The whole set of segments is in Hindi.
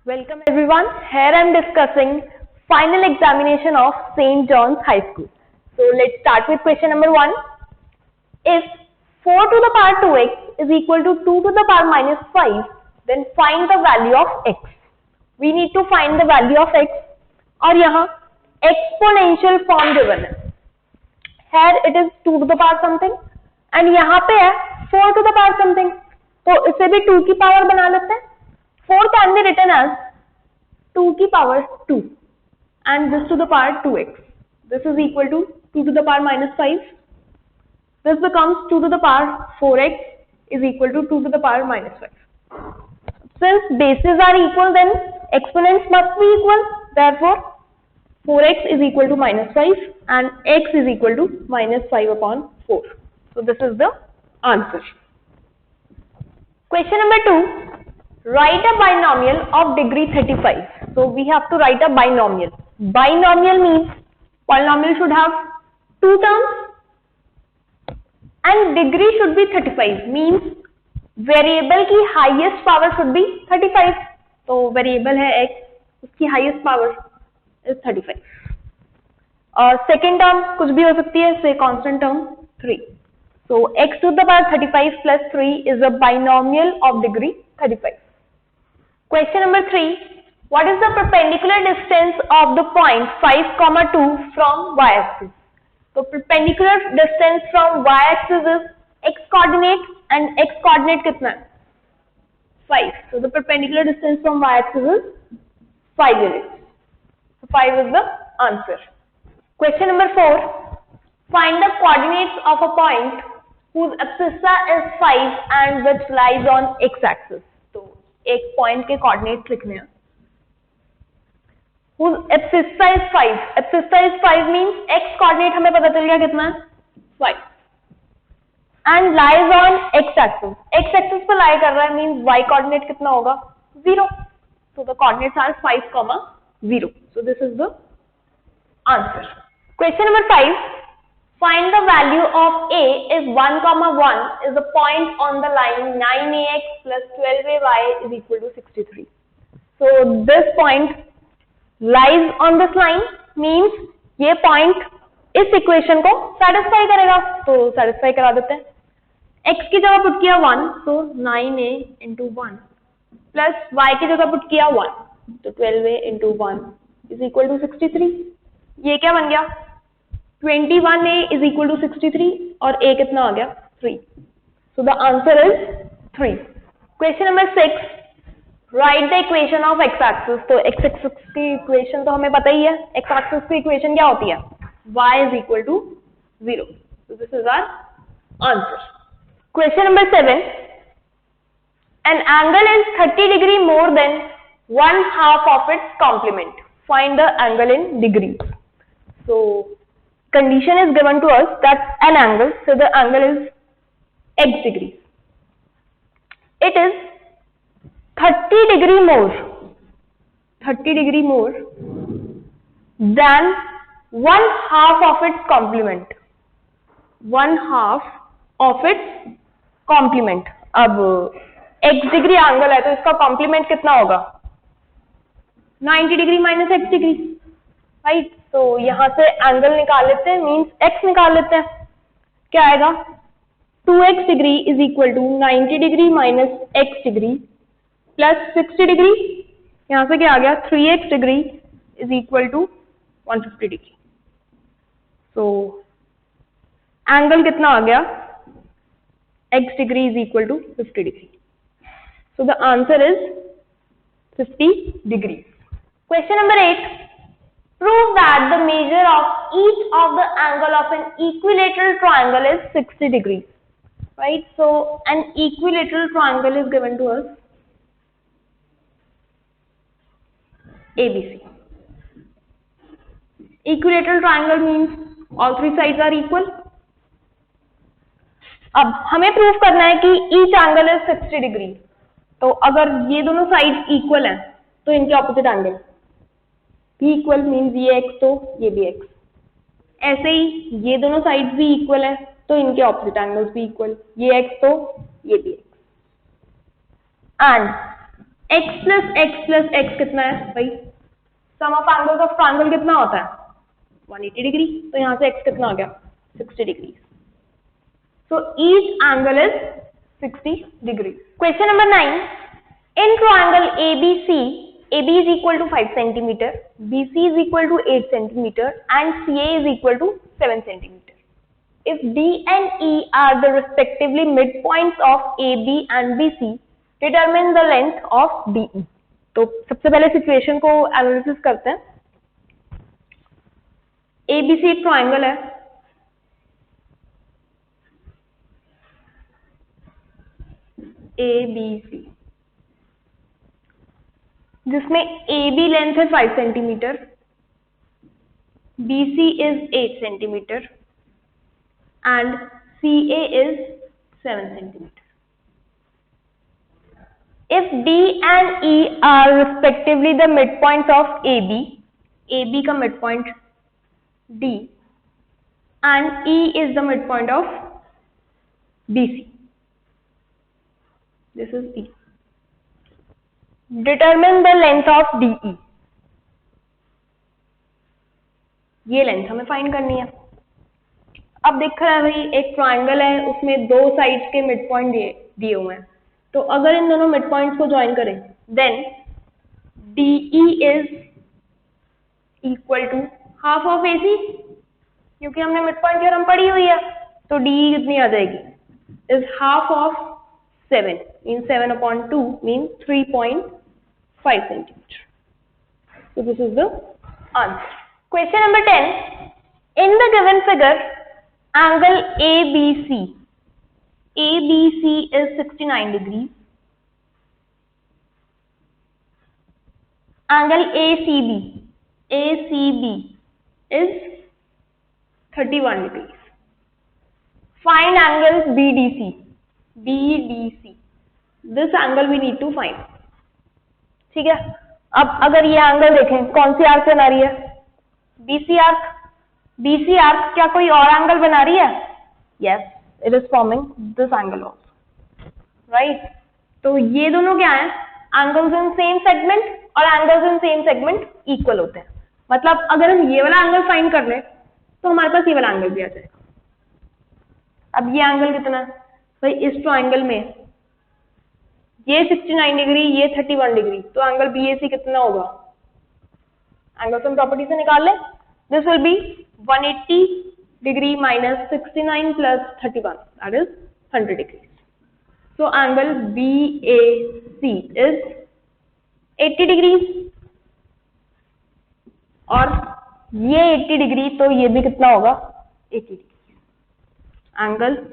Welcome everyone. Here I am discussing final examination of St. John's High School. So let's start with question number 1. If 4 to the power 2x is equal to 2 to the power minus 5, then find the value of x. We need to find the value of x और यहाँ exponential form given है. Here it is 2 to the power something and यहाँ पे है 4 to the power something. तो इसे भी 2 की पावर बना लेते हैं. 4 can be written as 2 की power 2 and this to the power 2x. This is equal to 2 to the power minus 5. This becomes 2 to the power 4x is equal to 2 to the power minus 5. Since bases are equal, then exponents must be equal. Therefore, 4x is equal to minus 5 and x is equal to minus 5 upon 4. So this is the answer. Question number 2. Write a binomial of degree 35. So we have to write a binomial. Binomial means polynomial should have 2 terms and degree should be 35. Means variable की highest power should be 35. तो variable है x, उसकी highest power is 35. और second term कुछ भी हो सकती है, say constant term 3. So x to the power 35 plus 3 is a binomial of degree 35. Question number 3. What is the perpendicular distance of the point 5, 2 from y-axis? So perpendicular distance from y-axis is x coordinate and x coordinate कितना है? 5. So the perpendicular distance from y-axis is 5 units. So 5 is the answer. Question number 4. Find the coordinates of a point whose abscissa is 5 and which lies on x-axis. तो एक पॉइंट के कोऑर्डिनेट्स लिखने हैं. Whose abscissa is 5. Abscissa is 5 means x coordinate हमें पता चल गया कितना है 5 and lies on x axis. x axis पर lie कर रहा है means y कोऑर्डिनेट कितना होगा 0. So the coordinates are 5, 0. So this is the answer. Question number 5. Find the value of a is 1, 1 is the point on the line 9ax plus 12ay is equal to 63. So this point lies on this line means ये point इस equation को satisfy करेगा. तो satisfy करा देते हैं. x की जगह put किया 1 तो 9a into 1 plus y की जगह put किया 1 तो 12a into 1 is equal to 63. ये क्या बन गया 21a is equal to 63 और a कितना आ गया 3. So the answer is 3. Question number 6. Write the equation of x-axis. तो x-axis की equation तो हमें पता ही है. x-axis की equation क्या होती है? y is equal to 0. So this is our answer. Question number 7. An angle is 30 degree more than 1/2 of its complement. Find the angle in degrees. So condition is given to us that an angle, so the angle is x degrees. It is 30 degree more than 1/2 of its complement. 1/2 of its complement. अब x डिग्री एंगल है तो इसका कॉम्प्लीमेंट कितना होगा 90 degree minus x degree, right. तो यहां से एंगल निकाल लेते हैं मींस x निकाल लेते हैं. क्या आएगा 2x degree is equal to 90 degree minus x degree plus 60 degree. यहां से क्या आ गया 3x degree is equal to 150 degree. So angle कितना आ गया x degree is equal to 50 degree. So the answer is 50 degree. Question number 8. Prove that the measure of each of the angle of an equilateral triangle is 60 degrees. Right? So an equilateral triangle is given to us ABC. Equilateral triangle means all three sides are equal. अब हमें प्रूव करना है कि each angle is 60 degree. तो अगर ये दोनों साइड इक्वल हैं तो इनके ऑपोजिट एंगल भी इक्वल मीन्स ये x तो ये भी x. ऐसे ही ये दोनों साइड्स भी इक्वल है तो इनके ऑपोजिट एंगल्स भी इक्वल. ये x तो ये भी x. And x plus x कितना है भाई? सम ऑफ एंगल्स ऑफ ट्रायंगल कितना होता है? 180 डिग्री। तो यहाँ से x कितना आ गया? 60 degree. So each angle is 60 degrees. Question number 9. In triangle ABC, AB is equal to 5 centimeter, BC is equal to 8 centimeter, and CA is equal to 7 centimeter. If D and E are the respectively midpoints of AB and BC, determine the length of DE. तो सबसे पहले सिचुएशन को एनालिसिस करते हैं। ABC एक ट्राइंगल है, ABC, जिसमें AB लेंथ है 5 centimetre, BC is 8 centimetre and CA is 7 centimetre. If D and E are respectively the midpoints of AB, AB का midpoint D and E is the midpoint of BC. This is E. Determine the length of DE. ये लेंथ हमें फाइंड करनी है। अब दिख रहा है भाई एक ट्राइंगल है, उसमें दो साइड्स के मिड पॉइंट दिए हुए हैं। तो अगर इन दोनों मिड पॉइंट्स को ज्वाइन करें then DE is equal to half of AC, क्योंकि हमने मिड पॉइंट थ्योरम पढ़ी हुई है। तो DE कितनी आ जाएगी? Is half of 7 means 7/2 means 3.5 centimeter. So this is the answer. Question number 10. In the given figure, angle ABC is 69 degrees. Angle ACB is 31 degrees. Find angles BDC. This angle we need to find. ठीक है, अब अगर ये एंगल देखें कौन सी आर्क बना रही है? BC arc. BC आर्क क्या कोई और एंगल बना रही है? Yes, it is forming this angle also, right? तो ये दोनों क्या है? एंगल्स इन सेम सेगमेंट, और angles in same segment equal होते हैं। मतलब अगर हम ये वाला एंगल फाइंड कर लें तो हमारे पास ये वाला एंगल भी आ जाएगा। अब ये एंगल कितना है भाई? इस ट्राइंगल में ये 69 डिग्री, ये 31 डिग्री, तो एंगल BAC कितना होगा? एंगल सम प्रॉपर्टी से निकाल लें। This will be 180 degree minus 69 plus 31, that is 100 degree. So angle BAC is 80 degree, और ये 80 डिग्री, तो ये भी कितना होगा? 80 degree. Angle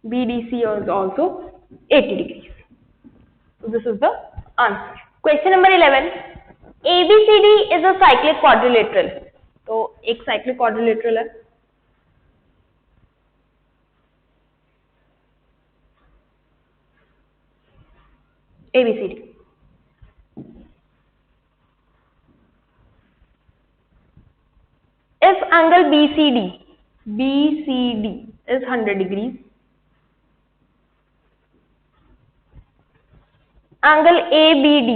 BDC is also 80 degrees. So this is the answer. Question number 11. ABCD is a cyclic quadrilateral. तो एक cyclic quadrilateral है। ABCD. If angle BCD is 100 degrees, angle ABD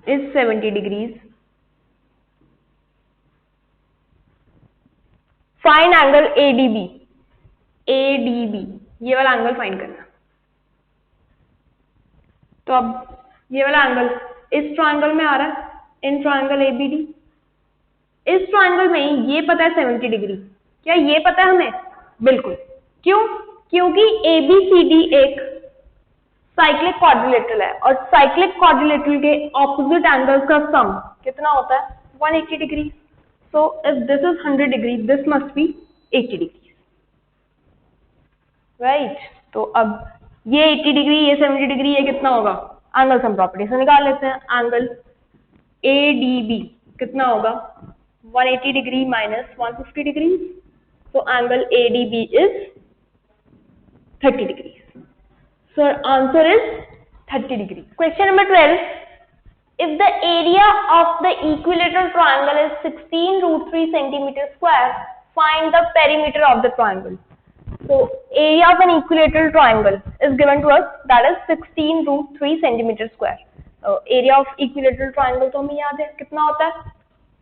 is 70 degrees. Find angle ADB, ये वाला एंगल फाइंड करना। तो अब ये वाला एंगल इस ट्राइंगल में आ रहा है, इन ट्राइंगल ABD। इस ट्राइंगल में ये पता है 70 डिग्री, क्या ये पता है हमें? बिल्कुल। क्यों? क्योंकि ABCD एक साइक्लिक क्वाड्रिलेटरल है, और साइक्लिक क्वाड्रिलेटरल के ऑपोजिट एंगल्स का सम कितना होता है? 180 degree. So if this is 100 degree, this must be 80 degree, right? तो अब ये 80 डिग्री, ये 70 डिग्री, ये कितना होगा? एंगल सम प्रॉपर्टी से निकाल लेते हैं। एंगल ADB कितना होगा? 180 degree minus 150 degree, so angle ADB is 30 degrees. So answer is 30 degrees. Question number 12. If the area of the equilateral triangle is 16 √3 centimeter square, find the perimeter of the triangle. So area of an equilateral triangle is given to us, that is 16√3 centimeter square. Area of equilateral triangle तो हमें याद है कितना होता है,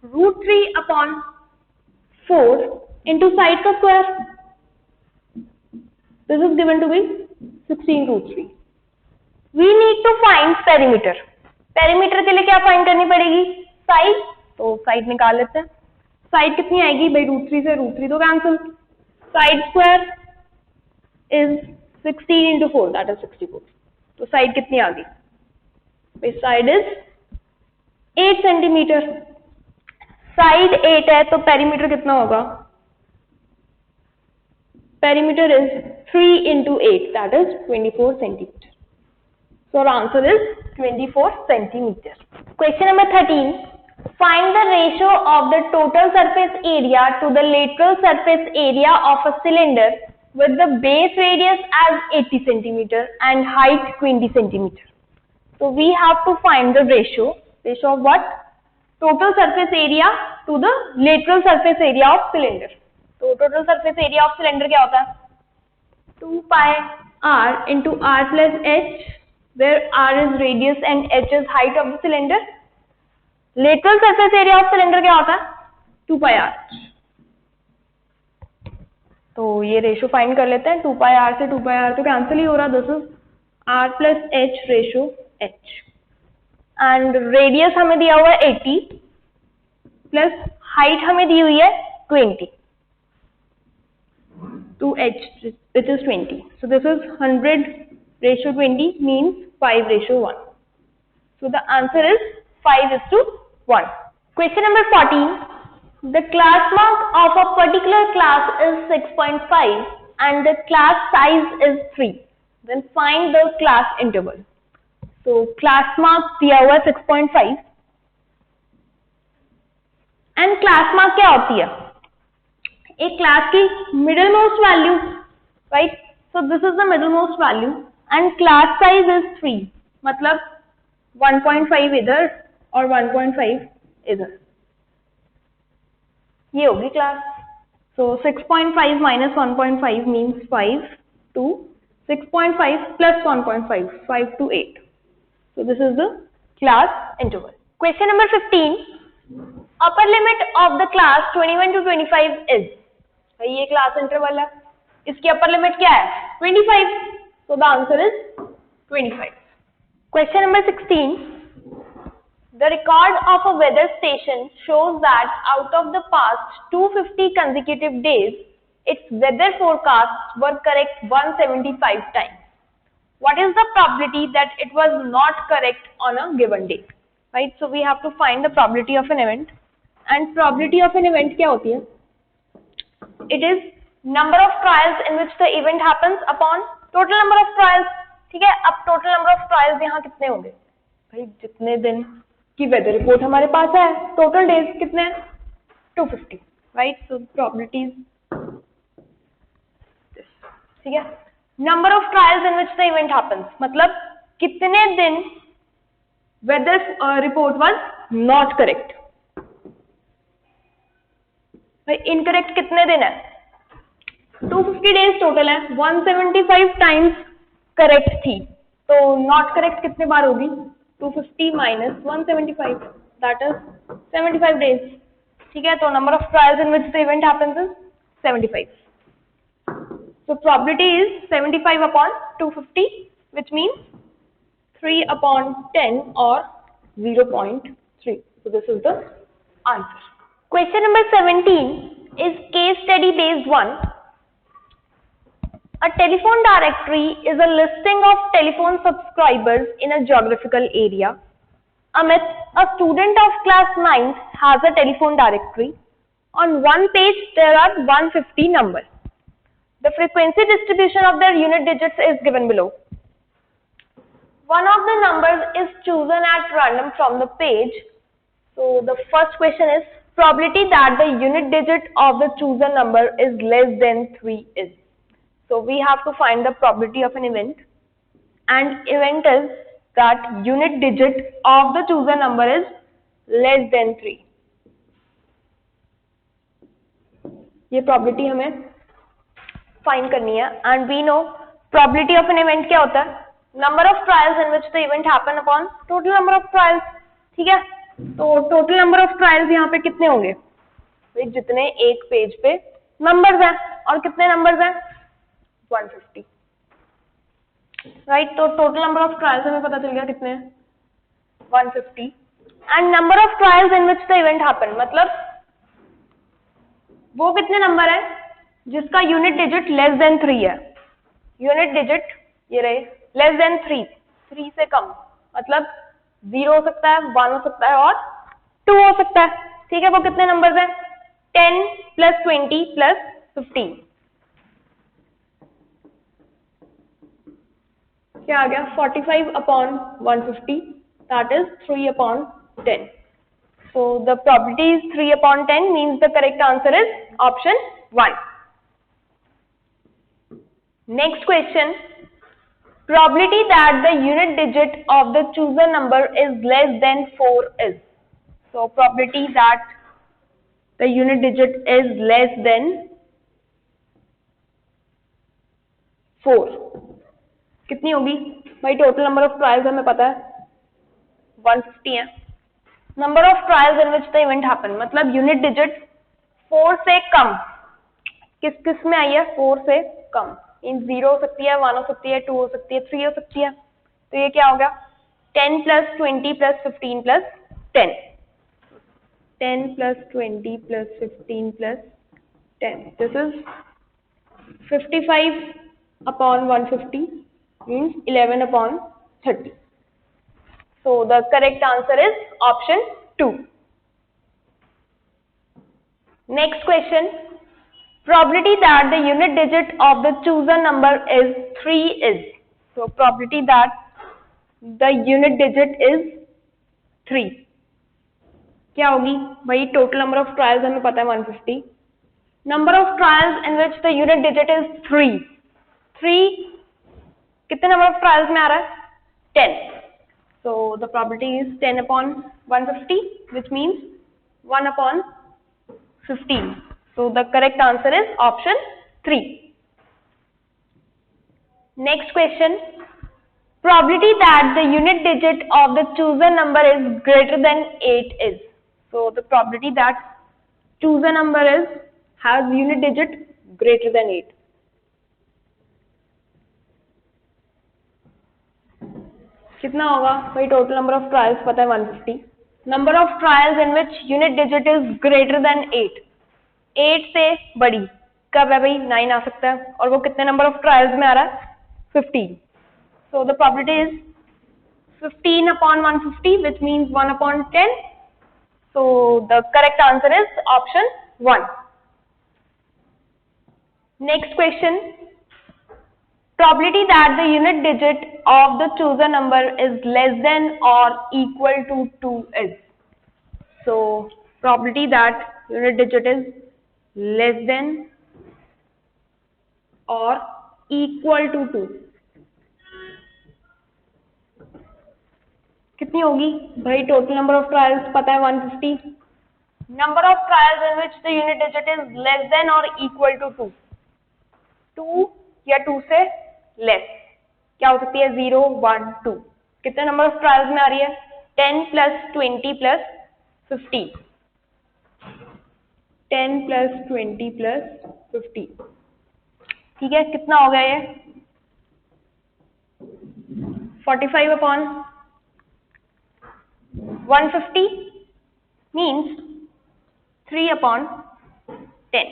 √3/4 into side का square. This is given to be 16√3. We need to find perimeter. Perimeter के लिए क्या फाइंड करनी पड़ेगी, साइड. तो साइड निकाल लेते हैं. साइड कितनी आएगी भाई, √3 से √3 तो cancel. Side square is 16 into 4, that is 64. तो साइड कितनी आ गई, साइड इज 8 सेंटीमीटर. साइड 8 है तो पेरीमीटर कितना होगा, perimeter is 3 into 8, that is 24 centimeter. So our answer is 24 centimeter. Question number 13. Find the ratio of the total surface area to the lateral surface area of a cylinder with the base radius as 80 centimeter and height 20 centimeter. So we have to find the ratio of what? Total surface area to the lateral surface area of cylinder. So total surface area of cylinder क्या होता है, 2 pi r into r plus h, where r is radius and h is height of the cylinder. Lateral surface area of cylinder क्या होता है, 2 pi r. तो ये रेशो फाइंड कर लेते हैं. 2 pi r से 2 pi r तो कैंसिल ही हो रहा. This is r plus h ratio h. And radius हमें दिया हुआ है 80 प्लस हाइट हमें दी हुई है 20 to h which is 20. So this is 100:20 means 5:1. So the answer is 5:1. Question number 14. The class mark of a particular class is 6.5 and the class size is 3. Then find the class interval. So class mark दिया हुआ 6.5 and class mark क्या होती है, एक क्लास की middle most value, right? So this is the middle most value and class size is 3. मतलब 1.5 इधर और 1.5 इधर, ये होगी class. So 6.5 minus 1.5 means 5 to 6.5 plus 1.5, 5 to 8. So this is the class interval. Question number 15. Upper limit of the class 21 to 25 is. भाई ये क्लास इंटरवल है, इसकी अपर लिमिट क्या है, 25. So the answer is 25. Question number 16. The record of a weather station shows that out of the past 250 consecutive days, its weather forecasts were correct 175 times. What is the probability that it was not correct on a given day? Right? So we have to find the probability of an event. And probability of an event क्या होती है? It is number of trials in which the event happens upon total number of trials. ठीक है, अब total number of trials यहाँ कितने होंगे? भाई जितने दिन की वेदर रिपोर्ट हमारे पास है, टोटल डेज कितने हैं, 250, राइट? सो प्रोबेबिलिटीज, ठीक है. Number of trials in which the event happens, मतलब कितने दिन weather report was not correct. Incorrect कितने दिन है, 250 डेज टोटल है, 175 टाइम्स करेक्ट थी, तो नॉट करेक्ट कितने बार होगी, 250 minus 175, that is 75 days. ठीक है, तो number of trials in which the event happens is 75. So probability is 75 upon 250, which means 3/10 or 0.3. So this is the answer. Question number 17 is case study based 1. A telephone directory is a listing of telephone subscribers in a geographical area. Amit, a student of class 9th, has a telephone directory. On one page, there are 150 numbers. The frequency distribution of their unit digits is given below. One of the numbers is chosen at random from the page. So the first question is probability that the unit digit of the chosen number is less than 3 is. So we have to find the probability of an event, and event is that unit digit of the chosen number is less than 3. ये probability हमें फाइंड करनी है and we know probability of an event क्या होता है, number of trials in which the event happen upon total number of trials. ठीक है, तो टोटल नंबर ऑफ ट्रायल्स यहाँ पे कितने होंगे भाई, जितने एक पेज पे नंबर्स हैं, और कितने नंबर्स हैं 150, राइट। तो टोटल नंबर ऑफ ट्रायल्स हमें पता चल गया कितने हैं 150 and number of trials in which the event happen, मतलब वो कितने नंबर है जिसका यूनिट डिजिट लेस देन 3 है, यूनिट डिजिट ये रहे लेस देन 3 से कम, मतलब 0 हो सकता है, 1 हो सकता है और 2 हो सकता है। ठीक है, वो कितने नंबर्स हैं 10 + 20 + 15, क्या आ गया 45/150, that is 3/10. So the probability is 3/10 means the correct answer is option 1. Next question, probability that the unit digit of the chosen number is less than 4 is. So probability that the unit digit is less than 4 कितनी होगी भाई, टोटल नंबर ऑफ ट्रायल्स हमें पता है 150 है, number of trials in which the event happen, मतलब यूनिट डिजिट 4 से कम, किस किस में आई है 4 से कम, इन 0 हो सकती है, 1 हो सकती है, 2 हो सकती है, 3 हो सकती है, तो ये क्या हो गया 10 + 20 + 15 + 10, 10 + 20 + 15 + 10, this is 55/150 means 11/30. So the correct answer is option 2. Next question, probability that the unit digit of the chosen number is 3 is. So probability that the unit digit is 3 क्या होगी भाई, टोटल नंबर ऑफ ट्रायल्स हमें पता है 150, number of trials in which the unit digit is 3 कितने नंबर ऑफ ट्रायल्स में आ रहा है 10, so the probability is 10/150 which means 1/15, so the correct answer is option 3. Next question, probability that the unit digit of the chosen number is greater than 8 is. So the probability that chosen number has unit digit greater than 8. कितना होगा भाई, टोटल नंबर ऑफ ट्रायल्स पता है 150, number of trials in which unit digit is greater than 8 से बड़ी कब है भाई 9 आ सकता है, और वो कितने नंबर ऑफ ट्रायल्स में आ रहा है 15, so the probability is 15/150 which means 1/10, so the correct answer is option 1. Next question, probability that the unit digit of the chosen number is less than or equal to 2 is. So probability that unit digit is less than or equal to 2 कितनी होगी भाई, टोटल नंबर ऑफ ट्रायल्स पता है 150, number of trials in which the unit digit is less than और इक्वल टू 2 या 2 से लेस, क्या हो सकती है 0, 1, 2, कितने नंबर ऑफ ट्रायल्स में आ रही है 10 + 20 + 50, 10 + 20 + 50, ठीक है, कितना हो गया ये 45/150 means 3/10,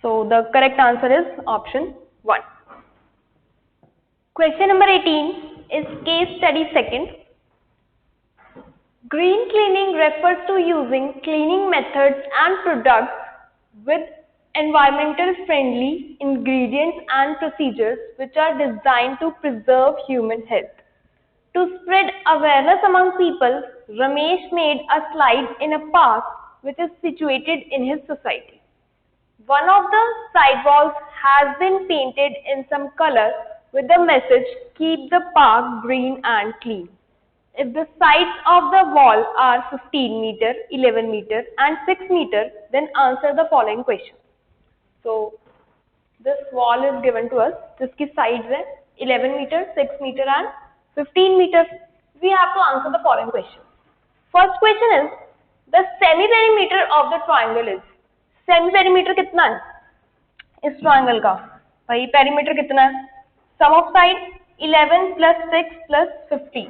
so the correct answer is option 1. Question number 18 is case study second. Green cleaning refers to using cleaning methods and products with environmental friendly ingredients and procedures which are designed to preserve human health. To spread awareness among people, Ramesh made a slide in a park which is situated in his society. One of the sidewalls has been painted in some color with the message, "Keep the park green and clean." If the sides of the wall are 15 meter, 11 meter and 6 meter, then answer the following question. So, this wall is given to us, जिसकी साइड्स है 11 metre, 6 metre and 15 metre. We have to answer the following question. First question is the semi perimeter of the triangle is. Semi perimeter कितना है इस ट्राइंगल का? भाई पेरीमीटर कितना है? सम ऑफ साइड 11 + 6 + 15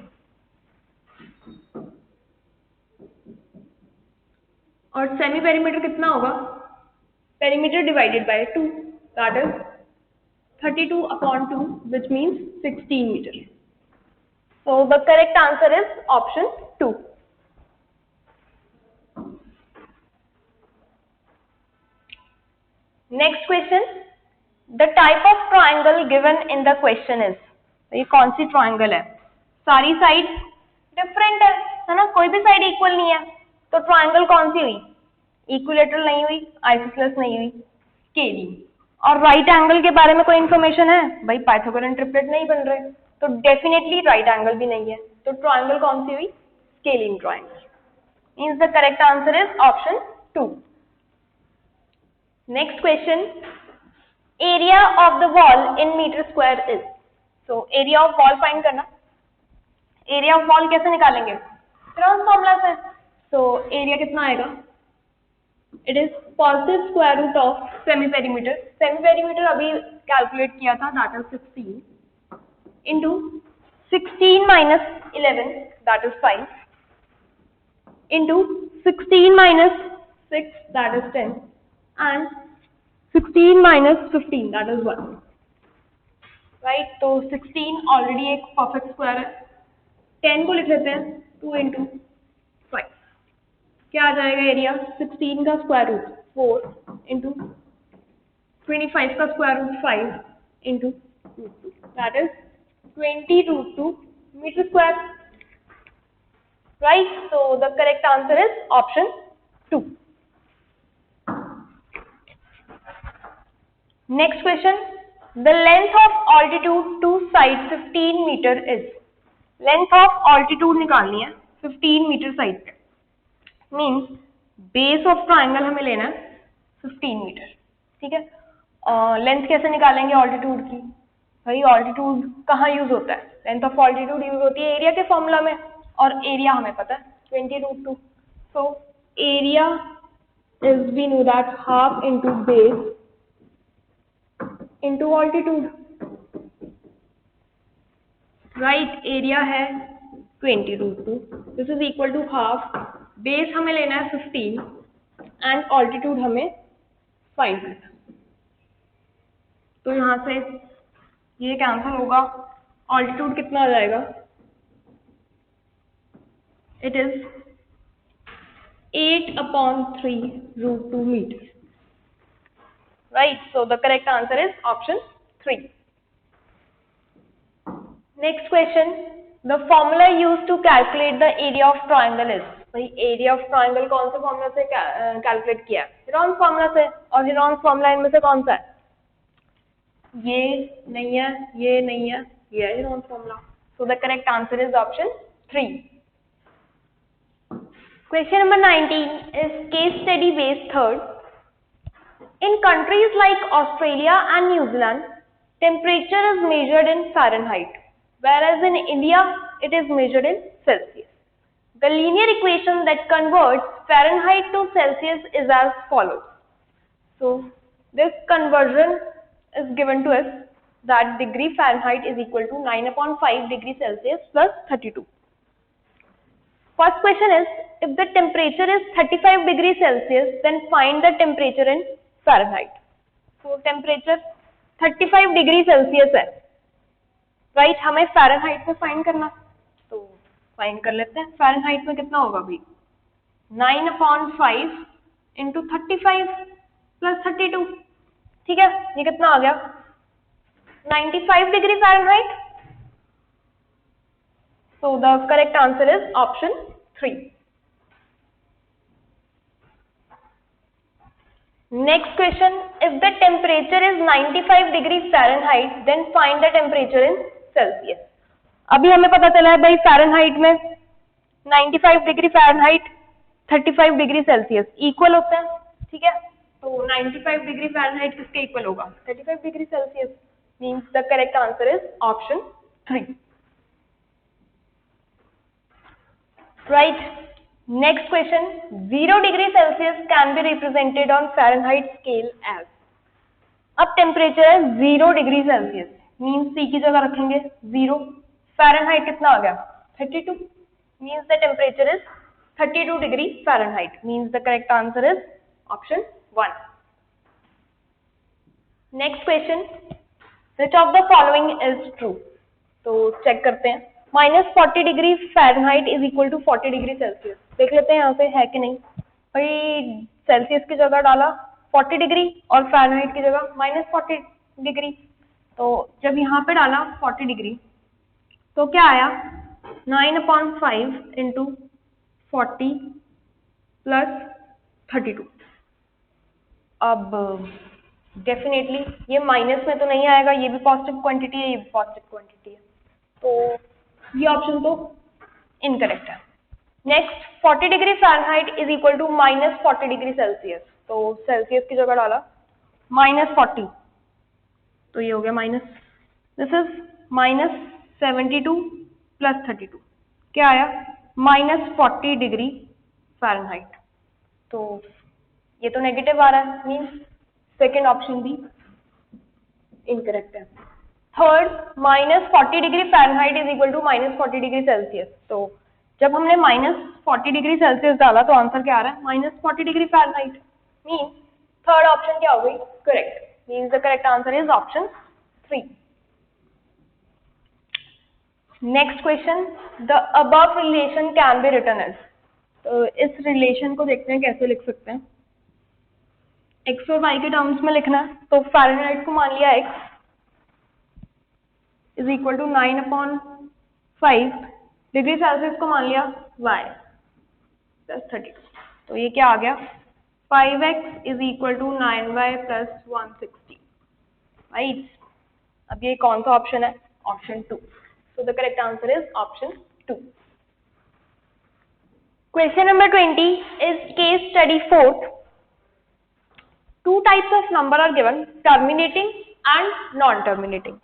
और सेमी पेरीमीटर कितना होगा? Perimeter divided by 2, that is 32/2, which means 16 meter. So the correct answer is option 2. Next question, the type of triangle given in the question is. ये कौन सी ट्राइंगल है? सारी साइड डिफरेंट है ना, कोई भी साइड इक्वल नहीं है, तो ट्राइंगल कौन सी हुई? इक्विलेटरल नहीं हुई, आइसोसेलेस नहीं हुई, स्केलिंग. और राइट एंगल के बारे में कोई इन्फॉर्मेशन है? भाई पाइथागोरन ट्रिपलेट नहीं बन रहे, तो डेफिनेटली राइट एंगल भी नहीं है, तो ट्राइंगल कौन सी हुई? Scalene triangle. Means the correct answer is option 2. Next question, area of the wall in metre square is. So area of wall find करना. एरिया ऑफ वॉल कैसे निकालेंगे? क्रॉस फॉर्मूला से. सो एरिया कितना आएगा? It is positive square root of semi perimeter. Semi perimeter अभी कैलकुलेट किया था, that is 16 into 16 - 11, that is 5 into 16 - 6, that is 10 and 16 - 15, that is 1. Right, तो 16 ऑलरेडी एक परफेक्ट स्क्वायर है. 10 को लिख लेते हैं 2 इंटू 5. क्या आ जाएगा एरिया? 16 का स्क्वायर रूट 4 इंटू 25 का square root 5 into √2, that is 20√2 metre square. Right, so the correct answer is option 2. Next question, the length of altitude to side 15 metre is. Length of altitude निकालनी है 15 मीटर साइड पे. मीन्स बेस ऑफ ट्राइंगल हमें लेना है 15 मीटर. ठीक है, लेंथ कैसे निकालेंगे ऑल्टीट्यूड की? भाई ऑल्टीट्यूड कहाँ यूज होता है? लेंथ ऑफ ऑल्टीट्यूड यूज होती है एरिया के फॉर्मूला में, और एरिया हमें पता है 20√2. So area is, we know that, half into base into altitude. Right, area है 20√2, this is equal to half. Base हमें लेना है 15 एंड ऑल्टीट्यूड हमें फाइंड करना. तो यहां से ये कैंसिल होगा. ऑल्टीट्यूड कितना आ जाएगा? It is 8/3√2 metre. Right, so the correct answer is option 3. Next question, the formula use to calculate the area of triangle is. भाई एरिया ऑफ ट्राइंगल कौन से फॉर्मूला से कैलकुलेट किया? हेरोन्स फॉर्मूला से. और हेरोन्स फॉर्मूला इनमें से कौन सा है? ये नहीं है, ये नहीं है, ये है Heron's formula. So the correct answer is option 3. Question number 19 is case study based 3rd. In countries like Australia and New Zealand, temperature is measured in Fahrenheit, whereas in India it is measured in Celsius. The linear equation that converts Fahrenheit to Celsius is as follows. So this conversion is given to us that degree Fahrenheit is equal to 9/5 degree Celsius plus 32. First question is, if the temperature is 35 degree Celsius, then find the temperature in Fahrenheit. So temperature 35 degree Celsius है. राइट, हमें फ़ारेनहाइट में फाइंड करना, तो फाइंड कर लेते हैं. फ़ारेनहाइट में कितना होगा भाई? 9/5 इंटू 35 प्लस 32. ठीक है, ये कितना आ गया? 95 degree Fahrenheit. So the correct answer is option 3. Next question, if the temperature is 95 degree Fahrenheit, then find the temperature in Celsius. अभी हमें पता चला है भाई फ़ारेनहाइट में 95 degree Fahrenheit 35 degree Celsius equal होते हैं. ठीक है, तो 95 डिग्री फ़ारेनहाइट किसके इक्वल होगा? 35 degree Celsius. Means the correct answer is option 3. Right. Next question. 0 degree Celsius can be represented on Fahrenheit scale as. अब टेम्परेचर है 0 डिग्री सेल्सियस, मीन्स सी की जगह रखेंगे 0. फ़ारेनहाइट कितना आ गया? 32. Means the temperature is 32 degree Fahrenheit. Means the correct answer is option 1. Next question. Which of the following is true? तो चेक करते हैं. -40 degree Fahrenheit is equal to 40 degree Celsius. देख लेते हैं यहाँ पे है कि नहीं. भाई सेल्सियस की जगह डाला 40 डिग्री और फ़ारेनहाइट की जगह -40 डिग्री. तो जब यहाँ पे डाला 40 डिग्री तो क्या आया? 9/5 इंटू 40 प्लस 32. अब डेफिनेटली ये माइनस में तो नहीं आएगा, ये भी पॉजिटिव क्वांटिटी है, ये भी पॉजिटिव क्वांटिटी है, तो ये ऑप्शन तो इनकरेक्ट है. Next, 40 degree Fahrenheit is equal to -40 degree Celsius. तो सेल्सियस की जगह डाला -40, तो ये हो गया माइनस, दिस इज -72 प्लस 32. क्या आया? -40 डिग्री फ़ारेनहाइट. तो ये तो नेगेटिव आ रहा है, मीन्स सेकेंड ऑप्शन भी इनकरेक्ट है. Third, -40 degree Fahrenheit is equal to -40 degree Celsius. तो जब हमने -40 डिग्री सेल्सियस डाला तो आंसर क्या आ रहा है? -40 degree Fahrenheit. Means third option क्या हो गई? Correct. Means the correct answer is option 3. Next question. The above relation can be written as. तो इस रिलेशन को देखते हैं कैसे लिख सकते हैं. एक्स और वाई के टर्म्स में लिखना है. तो फ़ारेनहाइट को मान लिया x is equal to 9/5, degree Celsius को मान लिया y प्लस 32. तो ये क्या आ गया? 5x is equal to 9y plus 160. Right. अब ये कौन सा ऑप्शन है? Option 2. So the correct answer is option 2. Question number 20 is case study 4. 2 types of number are given, terminating and non-terminating.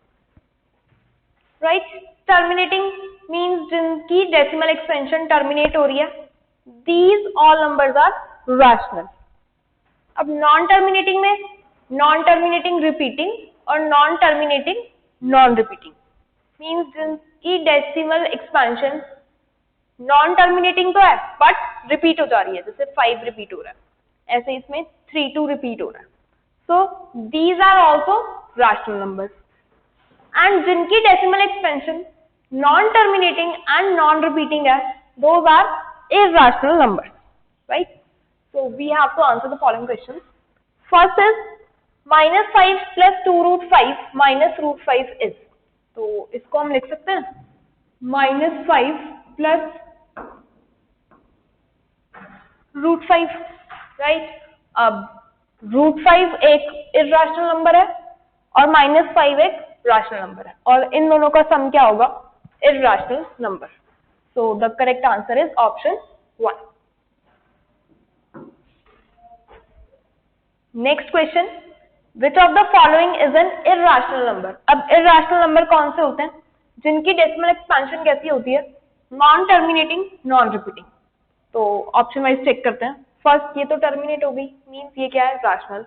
Right? Terminating means जिनकी decimal expansion terminate हो रही है. These all numbers are rational. अब non-terminating में non-terminating repeating और non-terminating non-repeating means जिनकी decimal expansion non-terminating तो है but repeat हो जा रही है, जैसे 5 repeat हो रहा है, ऐसे इसमें 3 रिपीट हो रहा है. So these are also rational numbers. And जिनकी decimal expansion non terminating and non repeating है, those are irrational numbers. Right. So we have to answer the following questions. First is -5 plus 2√5 minus √5 is. तो इसको हम लिख सकते हैं -5 प्लस √5. राइट. अब √5 एक इरैशनल नंबर है और -5 एक रैशनल नंबर है, और इन दोनों का सम क्या होगा? Irrational number. So the correct answer is option 1. Next question. Which of the following is an irrational number. अब इरैशनल नंबर कौन से होते हैं? जिनकी डेसिमल एक्सपेंशन कैसी होती है? Non terminating non repeating. तो ऑप्शन वाइज चेक करते हैं. फर्स्ट, ये तो टर्मिनेट हो गई, मीन्स ये क्या है? रैशनल.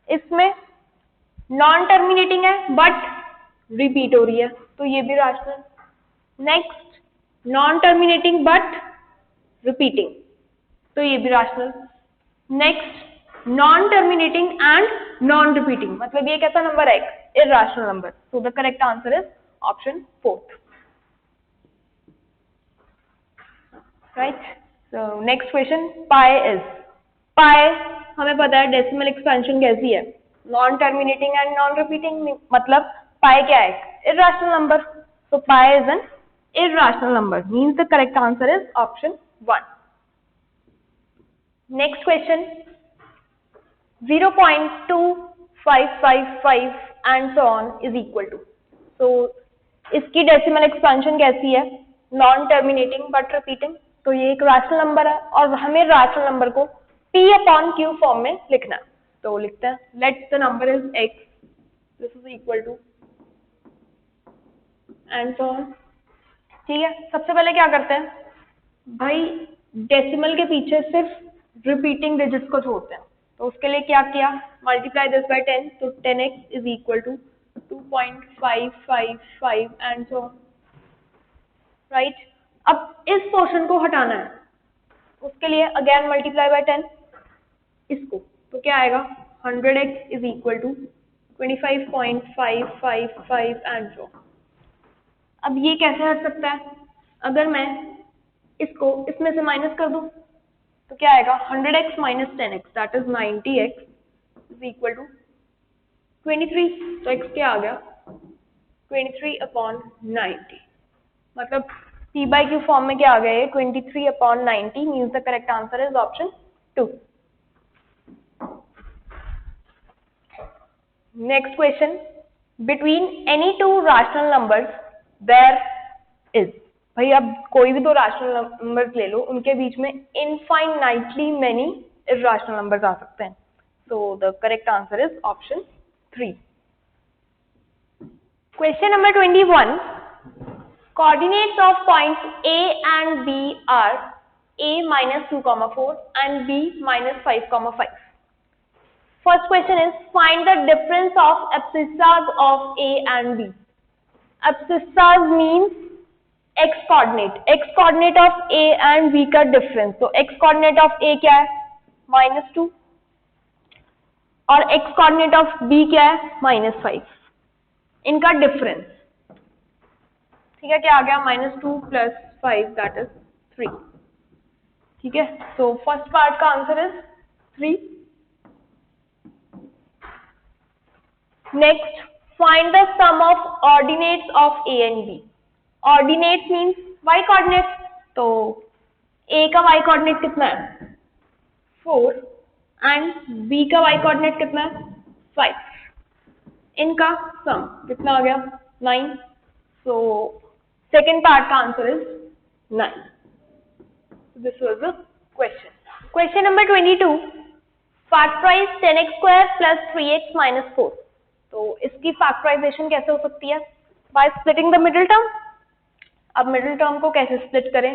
इसमें नॉन टर्मिनेटिंग है बट रिपीट हो रही है, तो ये भी rational. Next, non terminating but repeating, तो ये भी rational. Next, non terminating and non repeating, मतलब ये कैसा नंबर है? Irrational number. So the correct answer is option 4. Right. So next question, pi is. Pi हमें पता है डेसिमल एक्सपेंशन कैसी है? Non terminating and non repeating, मतलब पाई क्या है? Irrational number. So pi is an irrational number. Means the correct answer is option 1. Next question, 0.2555 and so on is equal to. So इसकी डेसिमल एक्सपेंशन कैसी है? Non terminating but repeating. तो ये एक रैशनल नंबर है और हमें रैशनल नंबर को P अपॉन Q फॉर्म में लिखना है। तो लिखते हैं let the number is x, this is equal to and so on. ठीक है, सबसे पहले क्या करते हैं भाई, डेसिमल के पीछे सिर्फ रिपीटिंग डिजिट्स को छोड़ते हैं। तो उसके लिए क्या किया, मल्टीप्लाई दिस बाय 10, तो 10x is equal to 2.555 and so on, right. अब इस पोर्शन को हटाना है, उसके लिए अगेन मल्टीप्लाई बाय 10 इसको, तो क्या आएगा 100x is equal to 25.555 and so. अब ये कैसे हट सकता है, अगर मैं इसको इसमें से माइनस कर दूं तो क्या आएगा 100x minus 10x that is 90x is equal to 23। तो x क्या आ गया 23 अपॉन 90, मतलब p बाई क्यू फॉर्म में क्या आ गया ये 23 upon 90 means the correct answer is option 2। Next question, between any two rational numbers there is, भाई अब कोई भी दो रैशनल नंबर्स ले लो, उनके बीच में इनफाइनाइटली मेनी इरैशनल नंबर्स आ सकते हैं। सो the correct answer is option 3। Question number 21, coordinates of points A and B are A minus 2,4 and B minus 5,5. First question is find the difference of abscissas of A and B. Abscissas means x coordinate, x coordinate of A and B का difference। तो x coordinate of A क्या है -2 और x coordinate of B क्या है -5, इनका difference, ठीक है, क्या आ गया -2 + 5 दैट इज 3। ठीक है, तो फर्स्ट पार्ट का answer is 3। Next, find the sum of ordinates of A and B। Ordinates means y coordinate, तो A का y कोऑर्डिनेट कितना है 4 एंड B का y कोऑर्डिनेट कितना है 5, इनका सम कितना आ गया 9। सो second part का answer is 9. This was the question. Question number 22. Factorize 10x square plus 3x minus 4. तो इसकी factorization कैसे हो सकती है, by splitting the middle term। अब middle term को कैसे split करें,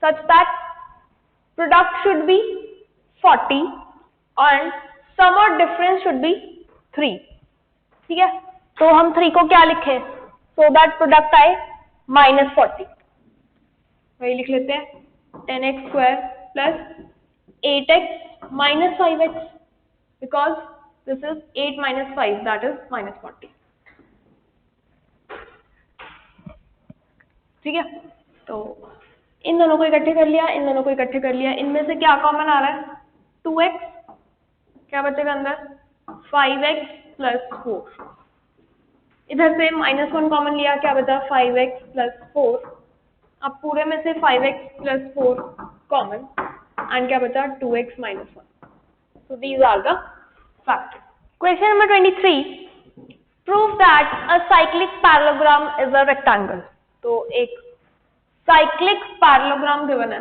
such that product should be 40 and sum or difference should be 3। ठीक है, तो हम 3 को क्या लिखें, so that product आए -40, वही लिख लेते हैं 10x square plus 8x minus 5x because this is 8 minus 5 that is -40। ठीक है, तो इन दोनों को इकट्ठे कर लिया, इन दोनों को इकट्ठे कर लिया, इनमें से क्या कॉमन आ रहा है 2x, क्या बचेगा अंदर 5x plus 4, इधर से -1 कॉमन लिया, क्या बचा 5x plus 4। अब पूरे में से 5x plus 4 कॉमन एंड क्या बचा 2x minus 1। So these are the factors. Question number 23. Prove that a cyclic parallelogram is a rectangle. तो एक cyclic parallelogram given है,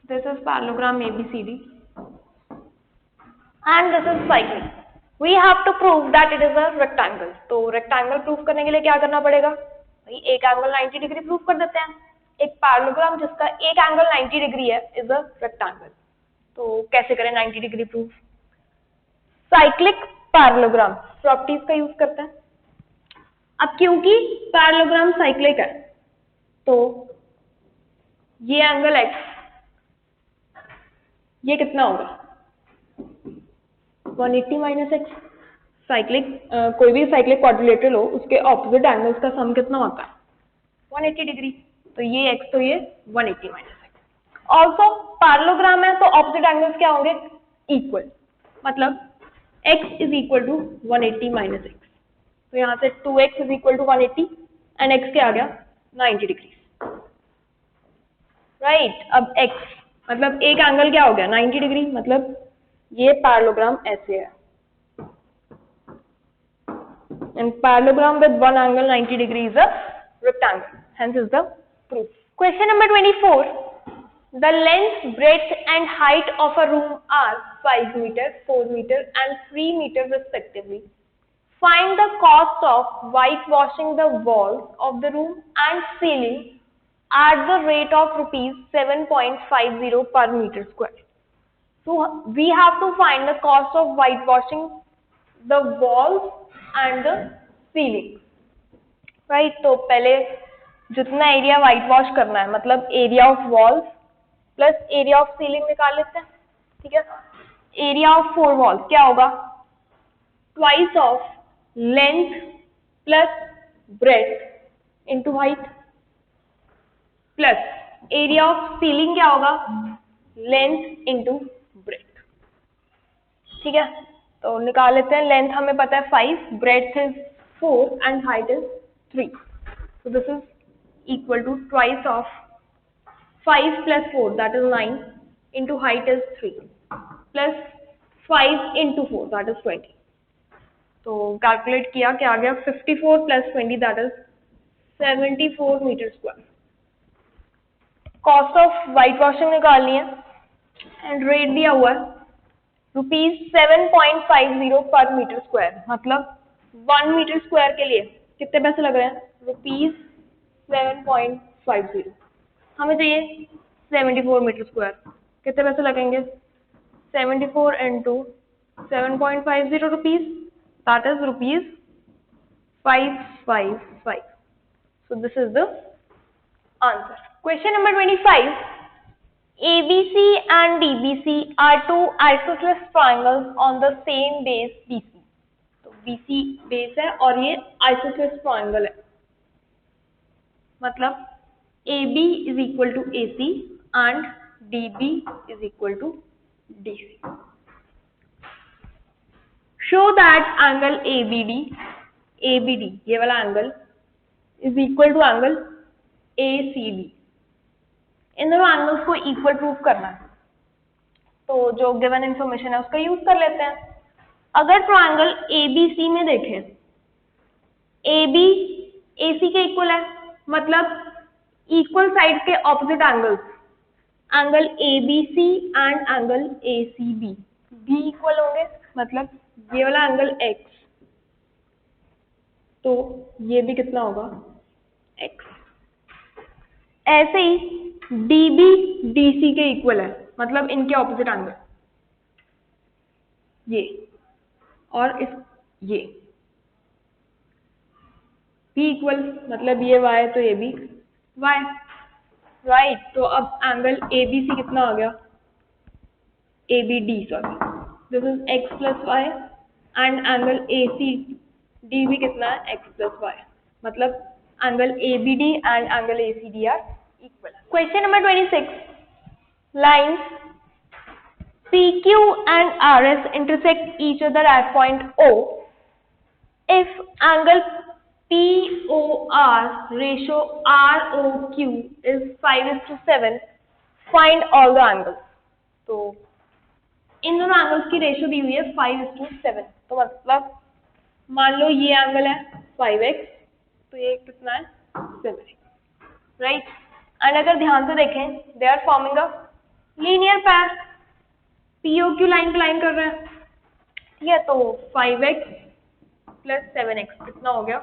this is parallelogram ABCD and this is cyclic। We have to prove that it is a rectangle। तो rectangle proof करने के लिए क्या करना पड़ेगा भाई, एक एंगल 90 डिग्री प्रूफ कर देते हैं। एक पैरेललोग्राम जिसका एक एंगल 90 डिग्री है इज अ रेक्टेंगल। तो कैसे करें 90 degree proof, cyclic parallelogram properties का यूज करते हैं। अब क्योंकि पैरेललोग्राम साइक्लिक है तो ये एंगल x ये कितना होगा 180 माइनस एक्स। साइक्लिक कोई भी साइक्लिक क्वाड्रिलेटरल हो उसके ऑपोजिट एंगल्स का सम कितना होता है 180 डिग्री, तो ये x तो ये 180 माइनस एक्स। ऑल्सो पैरेललोग्राम है तो ऑपोजिट एंगल्स क्या होंगे इक्वल, मतलब x is equal to 180 minus x, तो यहाँ से 2x is equal to 180 and x क्या आ गया 90 डिग्री, राइट। अब x मतलब एक एंगल क्या हो गया 90 डिग्री, मतलब ये पैरेललोग्राम ऐसे है and parallelogram with one angle 90 degree is a rectangle, hence is the proof। Question number 24. The length, breadth and height of a room are 5 meter, 4 meter and 3 meter respectively. Find the cost of whitewashing the walls of the room and ceiling at the rate of rupees 7.50 per meter square. So we have to find the cost of whitewashing the walls and the ceiling. Right? तो पहले जितना एरिया व्हाइट वॉश करना है मतलब area of walls plus area of ceiling निकाल लेते हैं. ठीक है. एरिया ऑफ 4 वॉल्स क्या होगा? Twice of length plus breadth into height plus area of ceiling क्या होगा? Length into breadth. ठीक है. तो निकाल लेते हैं. लेंथ हमें पता है 5, breadth is 4 and height is 3. So this is equal to twice of 5 plus 4 that is 9 into height is 3 plus 5 into 4 that is 20. तो calculate किया क्या आ गया? 54 plus 20 that is 74 meter square. Cost of whitewashing निकालनी है and rate दिया हुआ है rupees 7.50 per meter square. मतलब 1 meter square के लिए कितने पैसे लग रहे हैं? रुपीज 7.50. हमें चाहिए 74 मीटर स्क्वायर. कितने पैसे लगेंगे? 74 into 7.50 rupees that is rupees 555. So this is the answer. Question number 25. ABC and DBC are two isosceles triangles on the same base BC. तो BC बेस है और ये isosceles triangle है. मतलब AB is equal to AC and DB is equal to DC. Show that angle ABD ये वाला angle is equal to angle ACD. इन दोनों एंगल्स को इक्वल प्रूव करना है. तो जो गिवन इंफॉर्मेशन है उसका यूज कर लेते हैं. अगर ट्रायंगल ABC में देखें, AB AC के इक्वल है मतलब इक्वल साइड के opposite angles, angle ABC and angle ACB भी इक्वल होंगे. मतलब ये वाला एंगल X तो ये भी कितना होगा? X. ऐसे ही DB DC के इक्वल है मतलब इनके ऑपोजिट एंगल ये और ये भी इक्वल मतलब ये y तो ये भी y. राइट. तो अब एंगल ABC कितना आ गया? ABD sorry this is x plus y and angle ACD भी कितना है? x plus y. मतलब angle ABD and angle ACD are equal. Question number 26. Lines PQ and RS intersect each other at point O. If angle POR ratio ROQ is 5:7, find all the angles. तो इन दोनों एंगल्स की रेशियो दी हुई है 5:7. तो मतलब मान लो ये एंगल है 5x तो ये कितना है? 7x. राइट. एंड अगर ध्यान से देखें they are forming a linear pair. POQ line पे लाइन कर रहे हैं. ठीक है. तो 5x प्लस 7x कितना हो गया?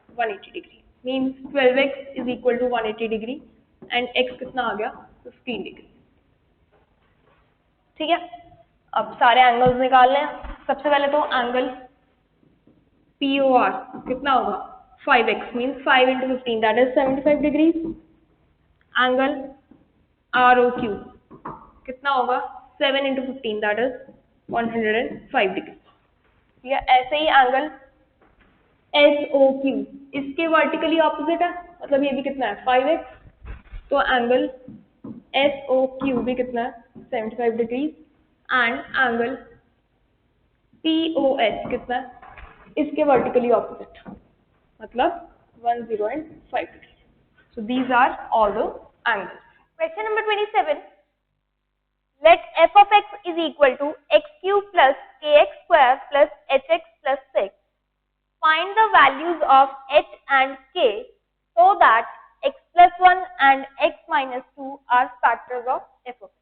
180 degree. Means 12x is equal to 180 degree and x कितना आ गया? 15 डिग्री. ठीक है. अब सारे एंगल्स निकाल लें. सबसे पहले तो एंगल POR कितना होगा? 5x means 5 into 15 that is 75 degrees. Angle ROQ कितना होगा? 7 into 15 दैट इज 105 डिग्री. ठीक है. ऐसे ही एंगल SOQ इसके वर्टिकली ऑपोजिट है मतलब ये भी कितना है? 5x. तो एंगल SOQ भी कितना है? 75 डिग्री. एंड एंगल POH कितना है? इसके वर्टिकली ऑपोजिट मतलब 10 and 5 degree. So these are all the angles. Question number 27. Let f of x is equal to x cube plus kx square plus hx plus 6. Find the values of h and k so that x plus 1 and x minus 2 are factors of f of x.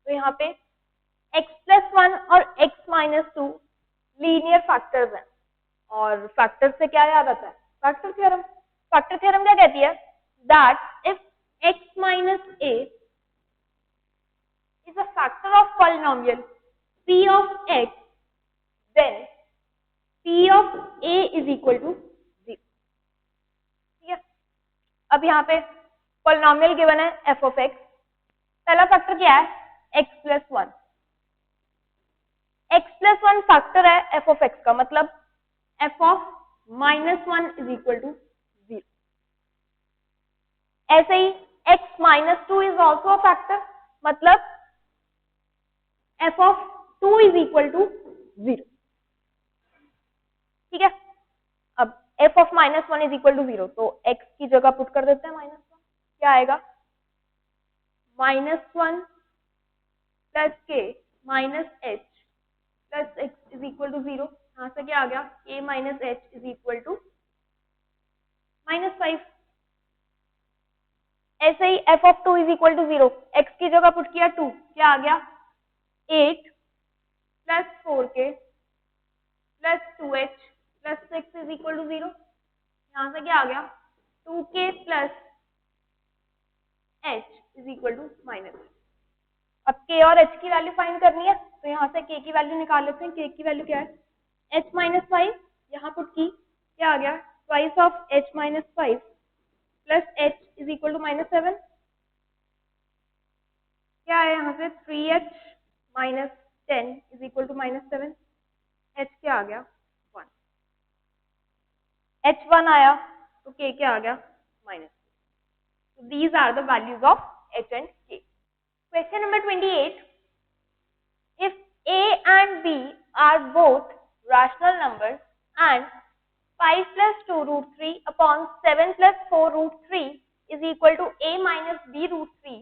तो यहाँ पे x plus 1 और x minus 2 लीनियर फैक्टर्स हैं और फैक्टर से क्या याद आता है? Factor theorem. फैक्टर थ्योरम क्या कहती है? That if x minus a is a factor of polynomial p of x, then p of a is equal to 0. ठीक है. अब यहाँ पे पॉलिनोमियल गिवन है f of x. पहला फैक्टर क्या है? x plus 1. x plus 1 factor है f of x का, मतलब f of minus 1 is equal to 0. ऐसे ही x minus 2 is also a factor, मतलब f of 2 is equal to 0. ठीक है. अब f of minus 1 is equal to 0, तो x की जगह पुट कर देते हैं -1. क्या आएगा? -1 plus k minus h plus x is equal to 0. यहाँ से क्या आ गया? k minus h is equal to -5. ऐसे ही f of 2 इज इक्वल टू 0, x की जगह पुट किया 2, क्या आ गया? 8 plus 4k plus 2h plus 6 is equal to 0. यहाँ से क्या आ गया? 2k plus h is equal to -. अब k और h की वैल्यू फाइंड करनी है, तो यहाँ से k की वैल्यू निकाल लेते हैं. k की वैल्यू क्या है? h minus 5. यहाँ पुट की, क्या आ गया? Twice of h minus 5 plus h is equal to -7. क्या है यहाँ से? 3h minus 10 is equal to -7. h क्या आ गया? 1. h 1 आया तो k क्या आ गया? -2. So these are the values of h and k. Question number 28. If a and b are both rational numbers and 5 plus 2 root 3 upon 7 plus 4 root 3 is equal to a minus b root 3,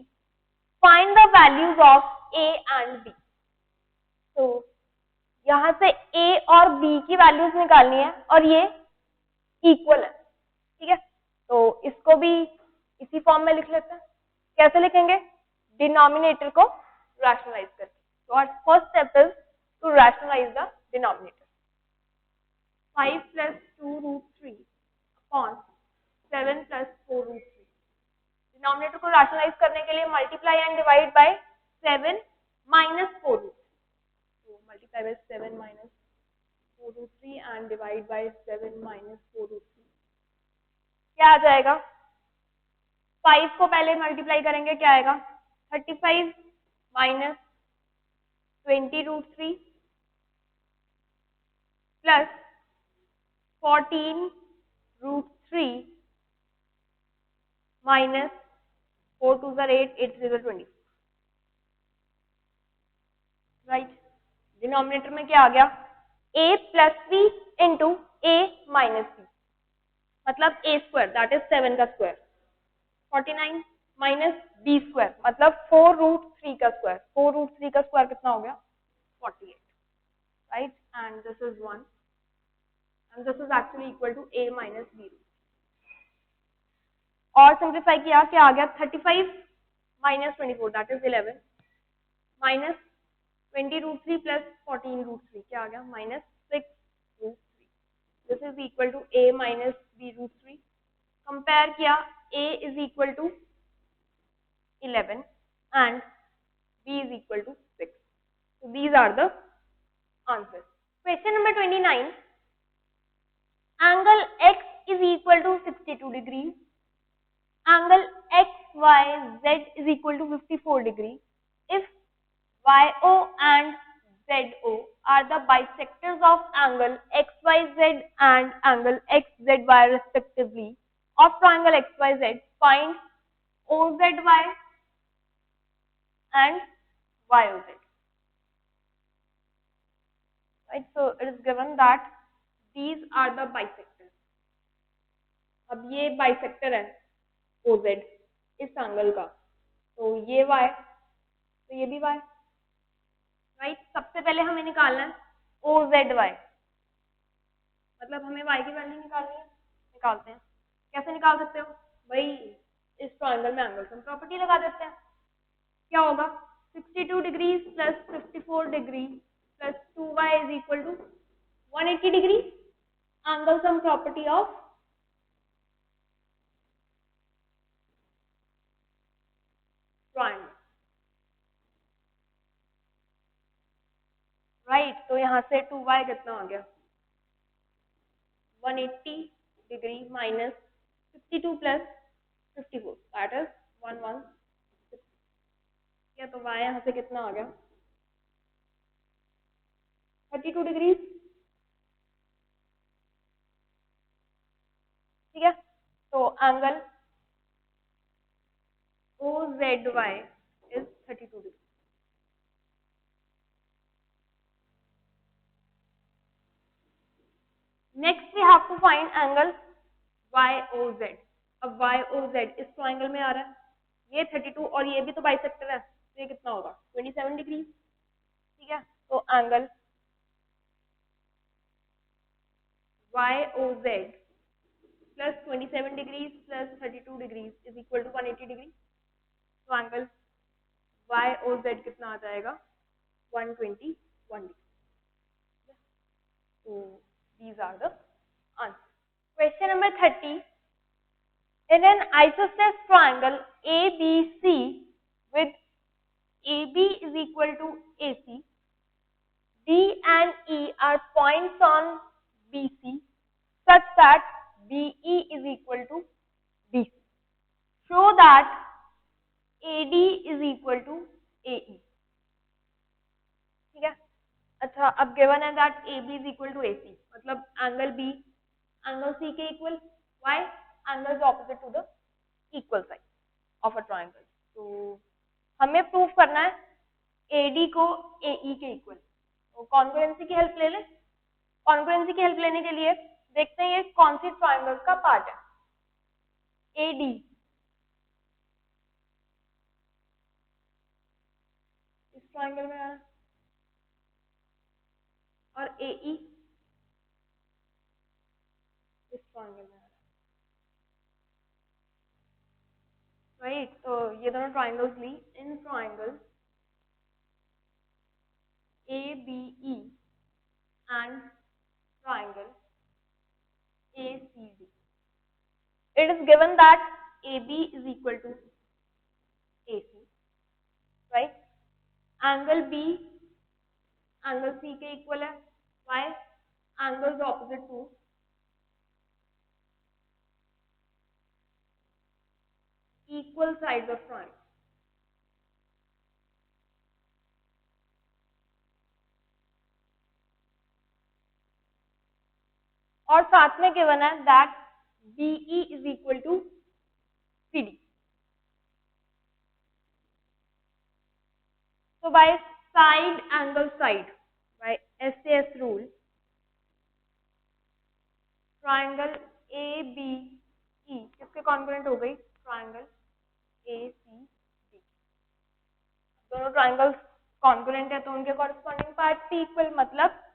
find the values of a and b. तो यहाँ से a और b की वैल्यूज निकालनी है और ये इक्वल है. ठीक है. तो इसको भी इसी फॉर्म में लिख लेते हैं. कैसे लिखेंगे? डिनोमिनेटर को रैशनलाइज करके. So our first step is to rationalize the denominator. 5 plus 2 root 3 upon 7 plus 4 root 3. Denominator को रैशनलाइज करने के लिए multiply and divide by 7 minus 4 root 3. So multiply by 7 minus 4 root 3 and divide by 7 minus 4 root 3. क्या आ जाएगा? 5 को पहले मल्टीप्लाई करेंगे, क्या आएगा? 35 minus 20 root 3 plus 14 root 3 minus 4 2s are 8, 8 3s are 20. Right. Denominator में क्या आ गया? a plus b into a minus b, मतलब a स्क्वायर दैट इज 7 का स्क्वायर. 49 माइनस b स्क्वायर मतलब 4 रूट 3 का स्क्वायर. 4 रूट 3 का स्क्वायर कितना हो गया? 48. Right. And this is 1 and this is actually equal to a minus b. और सिंप्लीफाई किया, क्या आ गया? 35 minus 24 that is 11 minus 20 root 3 plus 14 root 3, क्या आ गया? Minus 6 root 3. This is equal to a minus b root 3. Compare किया, a is equal to 11 and b is equal to 6. So these are the answers. Question number 29. Angle x is equal to 62 degrees. Angle XYZ is equal to 54 degrees. If YO and ZO are the bisectors of angle XYZ and angle XZY respectively of triangle XYZ, find OZY and YOZ. Right, so it is given that these are the bisectors. अब ये bisector है OZ इस एंगल का, तो ये Y तो ये भी Y. राइट. सबसे पहले हमें निकालना है OZY, मतलब हमें Y की वैल्यू निकालनी है. निकालते हैं. कैसे निकाल सकते हो भाई? इस ट्राइंगल में एंगल सम प्रॉपर्टी लगा देते हैं। क्या होगा 62 degree plus 54 degree plus 2y is equal to 180 degree, angle sum property of triangle, right. तो यहाँ से 2y कितना आ गया 180 degree minus 52 plus 54 that is 116। क्या तो y यहाँ से कितना आ गया 32 डिग्री, ठीक है। तो angle OZY is 32 degree. Next we have to find angle YOZ। अब YOZ इस ट्राइंगल में आ रहा है, ये 32 और ये भी तो बाइसेक्टर है, तो ये कितना होगा 27 डिग्री, ठीक है। तो angle YOZ plus 27 degree plus 32 degree is equal to 180 degree. तो एंगल YOZ कितना आ जाएगा 121 डिग्री। तो these are the answers. Question number 30. In an isosceles triangle ABC with AB is equal to AC, D and E are points on BC such that BE is equal to BC. Show that AD is equal to AE. ठीक है। अच्छा, अब गिवन है that AB is equal to AC, मतलब एंगल B एंगल C के equal, why angle is opposite to the equal side of a triangle. तो हमें प्रूफ करना है AD को AE के इक्वल। तो कॉन्ग्रुएंसी की हेल्प ले लें। कॉन्ग्रुएंसी की हेल्प लेने के लिए देखते हैं ये कौन सी ट्राइंगल का पार्ट है। AD इस ट्राइंगल में आ रहा है और AE इस ट्राइंगल में आ रहा है, राइट। तो ये दोनों ट्राइंगल्स ली, in triangle ABE and triangle ACD. It is given that AB is equal to AC, right? Angle B angle C के equal है, why? Angles opposite to equal sides of triangle. और साथ में गिवन है that BE is equal to CD. So by side angle side, by SAS rule, triangle ABE किसके कॉन्ग्रुएंट हो गई? Triangle ACD। दोनों ट्राइंगल्स कॉन्ग्रुएंट है तो उनके कॉरेस्पॉन्डिंग पार्ट भी इक्वल, मतलब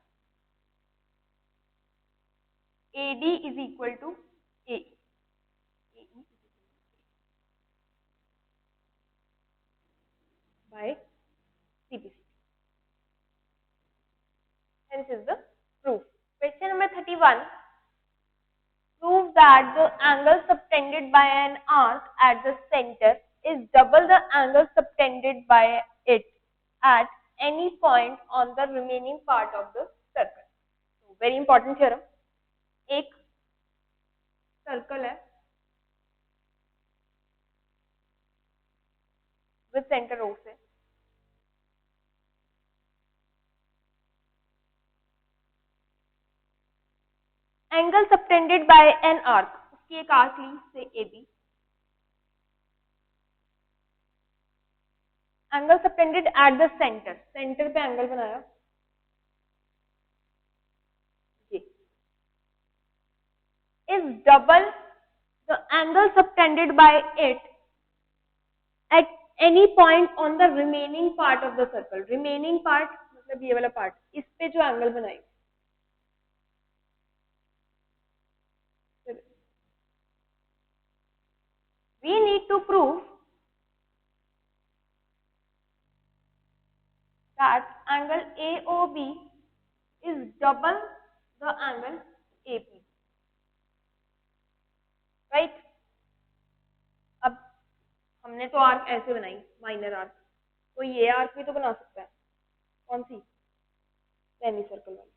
AD is equal to AE. By CPC. Hence is the proof. Question number 31. Prove that the angle subtended by an arc at the center is double the angle subtended by it at any point on the remaining part of the circle. So, very important theorem. एक सर्कल है विद सेंटर O से, angle subtended bye an arc, उसकी एक आर्क ली से AB, angle subtended at the centre, centre पे एंगल बनाया is double the angle subtended by it at any point on the remaining part of the circle. Remaining part मतलब ये वाला part, इस पे जो एंगल बनाई, we need to prove that angle AOB is double the angle AP, right? अब हमने तो आर्क ऐसे बनाई, माइनर आर्क, तो ये आर्क भी तो बना सकता है। कौन सी? सेमी सर्कल वाली।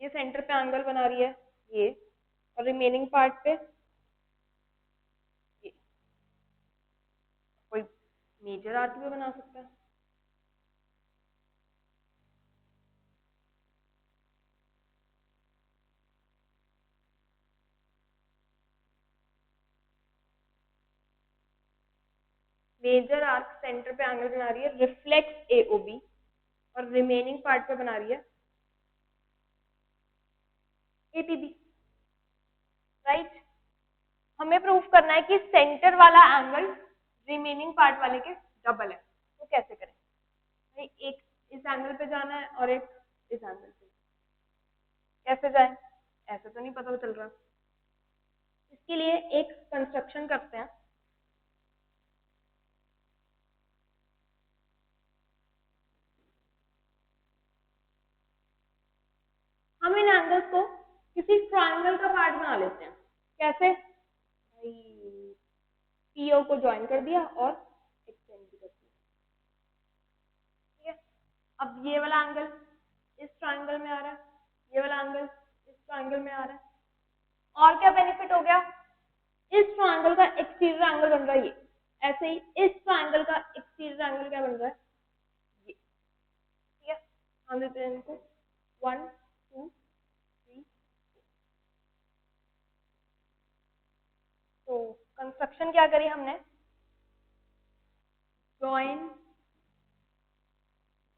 ये सेंटर पे एंगल बना रही है ये, और रिमेनिंग पार्ट पे ये। कोई मेजर आर्क भी बना सकता है। मेजर आर्क सेंटर पे एंगल बना रही है, रिफ्लेक्स एओबी, और रिमेनिंग पार्ट पे बना रही है एपीबी, राइट? हमें प्रूफ करना है कि सेंटर वाला एंगल रिमेनिंग पार्ट वाले के डबल है। तो कैसे करें? एक इस एंगल पे जाना है और एक इस एंगल पे। कैसे जाए? ऐसे तो नहीं पता चल रहा। इसके लिए एक कंस्ट्रक्शन करते हैं। हम इन एंगल्स को किसी ट्रायंगल का पार्ट बना लेते हैं। कैसे? पीओ को ज्वाइन कर दिया और एक्सटेंड भी कर दिया, ठीक है? अब ये वाला एंगल इस ट्रायंगल में आ रहा है, ये वाला एंगल इस ट्रायंगल में आ रहा है, और क्या बेनिफिट हो गया? इस ट्रायंगल का एक्सटीरियर एंगल बन रहा है ये, ऐसे ही इस ट्रायंगल का एक्सटीरियर एंगल क्या बन रहा है? ये, ठीक है? हम देते हैं इनको 1 2 3। तो कंस्ट्रक्शन क्या करी हमने? Join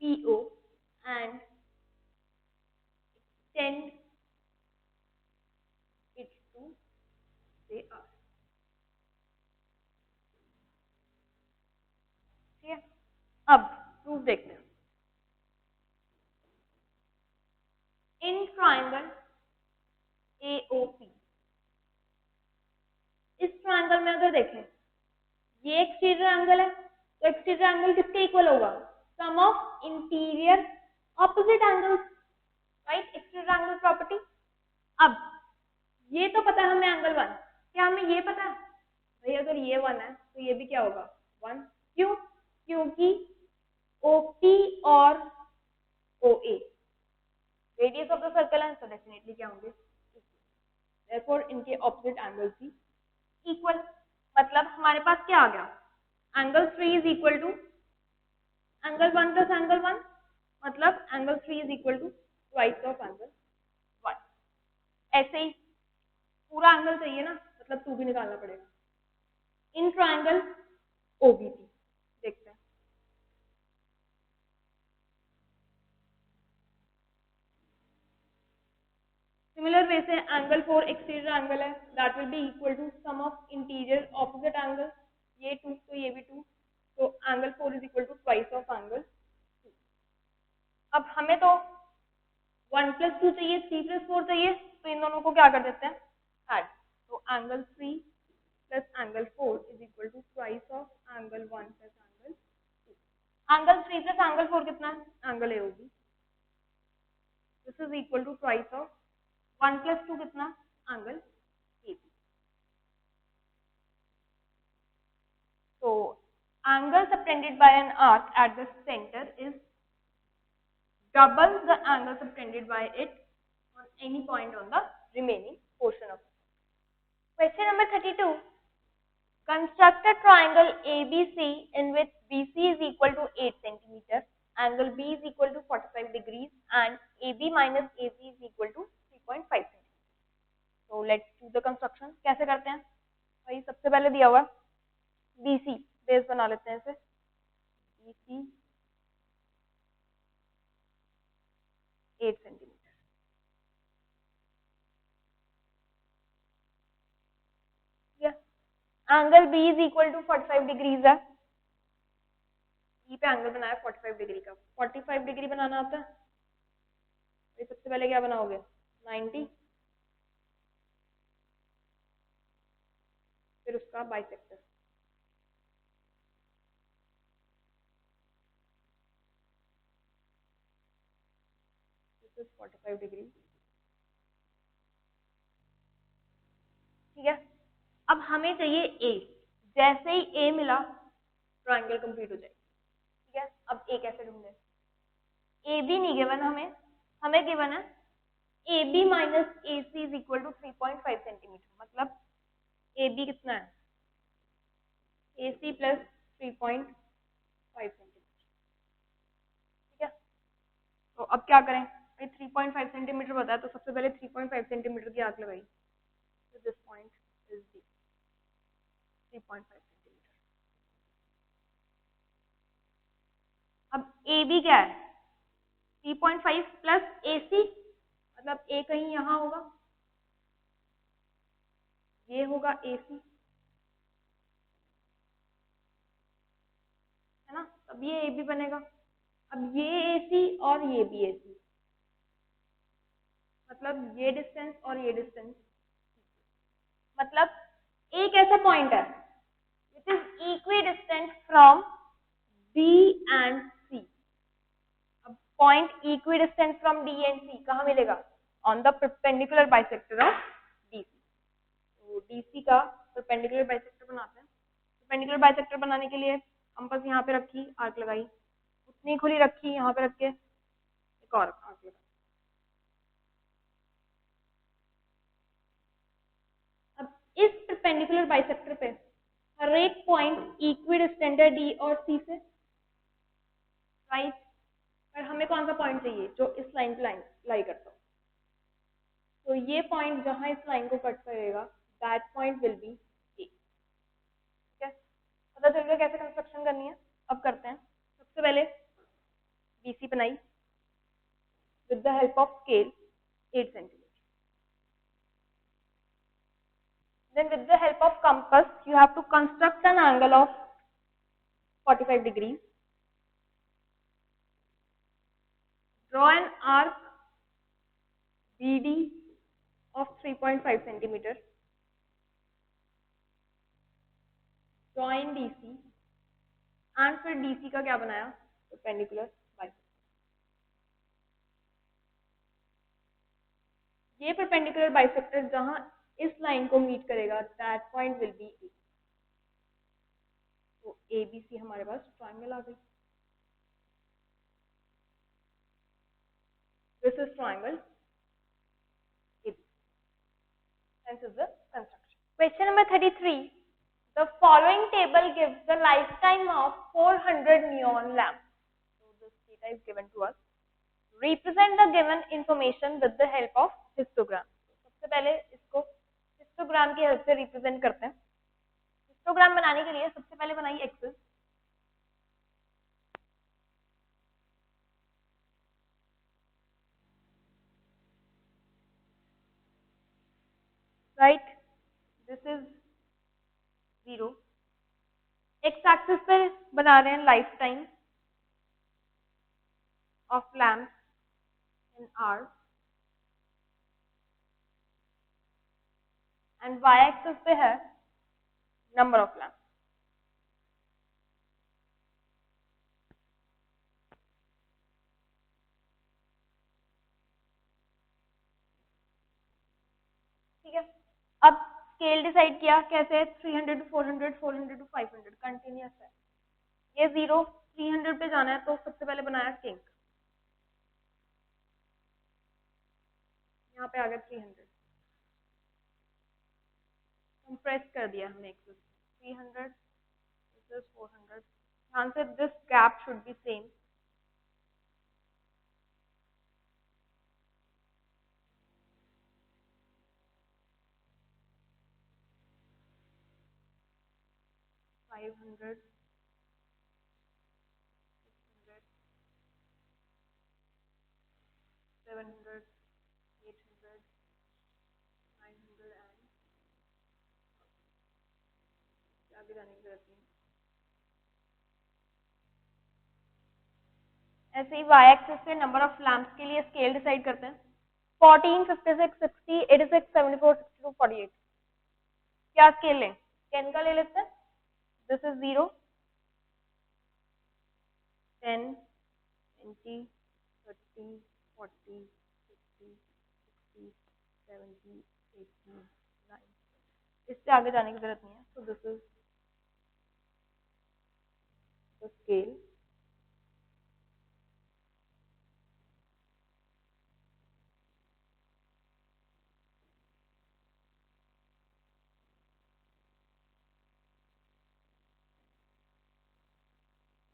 PO and extend it to say R, ठीक है? अब प्रूफ देखते हैं। इन ट्रायंगल AOP, इस ट्रायंगल में अगर देखें ये एक्सटीरियर एंगल है, तो एक्सटीरियर एंगल किसके इक्वल होगा? Sum of interior opposite angles, right? Exterior angle property. अब ये तो पता है हमें एंगल 1, क्या हमें ये पता है भाई अगर ये 1 है तो ये भी क्या होगा 1? क्यों? क्योंकि OP और OA radius of the circle है, तो डेफिनेटली क्या होंगे? देयरफॉर इनके ऑपोजिट एंगल्स भी इक्वल। मतलब हमारे पास क्या आ गया? Angle 3 is equal to angle 1 plus angle 1, मतलब angle 3 is equal to twice of angle 1। ऐसे ही पूरा एंगल चाहिए ना, मतलब 2 भी निकालना पड़ेगा। इन ट्रायंगल OBP देखते हैं। सिमिलर वे से एंगल 4 एक्सटीरियर एंगल है, that will be equal to sum of interior opposite angle, ये 2 तो ये भी 2, तो angle 4 is equal to twice of angle 2। अब हमें तो 1 + 2 चाहिए, 3 + 4 चाहिए, तो इन दोनों को क्या कर देते हैं? ऐड। तो angle 3 plus angle 4 is equal to twice of angle 1 plus angle 2। Angle 3 plus angle 4 कितना है? Angle AOB। This is equal to twice of 1 + 2 कितना? Angle AB। So angle subtended by an arc at the center is double the angle subtended by it on any point on the remaining portion of it. Question number 32. Construct a triangle ABC in which BC is equal to 8 cm, angle B is equal to 45 degrees and AB minus AC is equal to 3.5 cm. So let's do the construction. कैसे करते हैं भाई? सबसे पहले दिया हुआ BC बेस बना लेते हैं इसे। BC 8 centimetre, angle B is equal to 45 degrees है। E पे एंगल बनाया 45 डिग्री का। 45 डिग्री बनाना आता है तो सबसे पहले क्या बनाओगे? 90 का बाइसेक्टर। This is 45 degree. ठीक है, अब हमें चाहिए ए। जैसे ही ए मिला ट्रायंगल कंप्लीट हो जाएगी। ठीक है, अब ए कैसे ढूंढे? ए बी नहीं गिवन हमें गिवन है A B minus A C is equal to 3.5 centimetre. मतलब ए बी कितना है? A C plus 3.5 centimetre. ठीक है, तो अब क्या करें? भाई 3.5 सेंटीमीटर बताया तो सबसे पहले 3.5 सेंटीमीटर की आर्क लगाई। तो this point is D 3.5 centimetre. अब ए बी क्या है? 3.5 प्लस ए सी, मतलब ए कहीं यहाँ होगा, ये होगा ए सी, है ना? तब ये ए बी बनेगा। अब ये ए सी और ये भी ए सी, मतलब ये डिस्टेंस और ये डिस्टेंस, मतलब एक ऐसा पॉइंट है which is equidistant from B and C. अब point equidistant from D and C कहाँ मिलेगा? On the perpendicular bisector of D C. तो डी सी का परपेंडिकुलर बाइसेक्टर बनाते हैं। परपेंडिकुलर बाइसेक्टर बनाने के लिए कंपास यहाँ पे रखी, आर्क लगाई, उतनी खुली रखी, यहाँ पे रख के एक और आर्क लगाई। अब इस परपेंडिकुलर बाइसेक्टर पे हर एक पॉइंट इक्वी डिस्टेंट है डी और सी से, राइट? पर हमें कौन सा पॉइंट चाहिए जो इस लाइन पे लाई करता हो? तो ये पॉइंट जहां इस लाइन को कट करेगा, दैट पॉइंट विल बी ए। ठीक है, पता चल गया कैसे कंस्ट्रक्शन करनी है? अब करते हैं। सबसे पहले बीसी बनाई with the help of scale 8 centimetre. Then with the help of compass you have to construct an angle of 45 degrees. Draw an arc BD of 3.5 centimeter. Join DC and फिर DC का क्या बनाया? Perpendicular bisector. ये perpendicular bisector जहां इस लाइन को मीट करेगा, that point will be A. तो ABC हमारे पास ट्रायंगल आ गई। This is triangle AB. Hence is the construction. Question number 33. The following table gives the lifetime of 400 neon lamps. So this data is given to us. Represent the given information with the help of histogram. सबसे पहले इसको हिस्टोग्राम की हेल्प से रिप्रेजेंट करते हैं। हिस्टोग्राम बनाने के लिए सबसे पहले बनाई axis, right? This is 0। X axis पे बना रहे हैं lifetime of lamp in hours, and Y axis पे है नंबर ऑफ लैम्प। ठीक है, अब स्केल डिसाइड किया कैसे? 300 to 400, 400 to 500 कंटिन्यूअस है। ये 0 300 पे जाना है तो सबसे पहले बनाया किंग, यहाँ पे आ गया 300, कंप्रेस कर दिया हमने एक्सिस 300 versus 400। ध्यान से this gap should be same. Five hundred, 700, 800, 900 and आगे जाने की जरूरत नहीं। ऐसे ही वाई एक्सिस पे नंबर ऑफ लैम्प्स के लिए स्केल डिसाइड करते हैं। 14, 56, 60, 86, 74, 62, 48। क्या स्केल लें? 10 का ले लेते हैं, दिस इज 0, 10, 20, 30, 40, 50, 60, 70, 80, 90, इससे आगे जाने की जरूरत नहीं है। So this is the scale.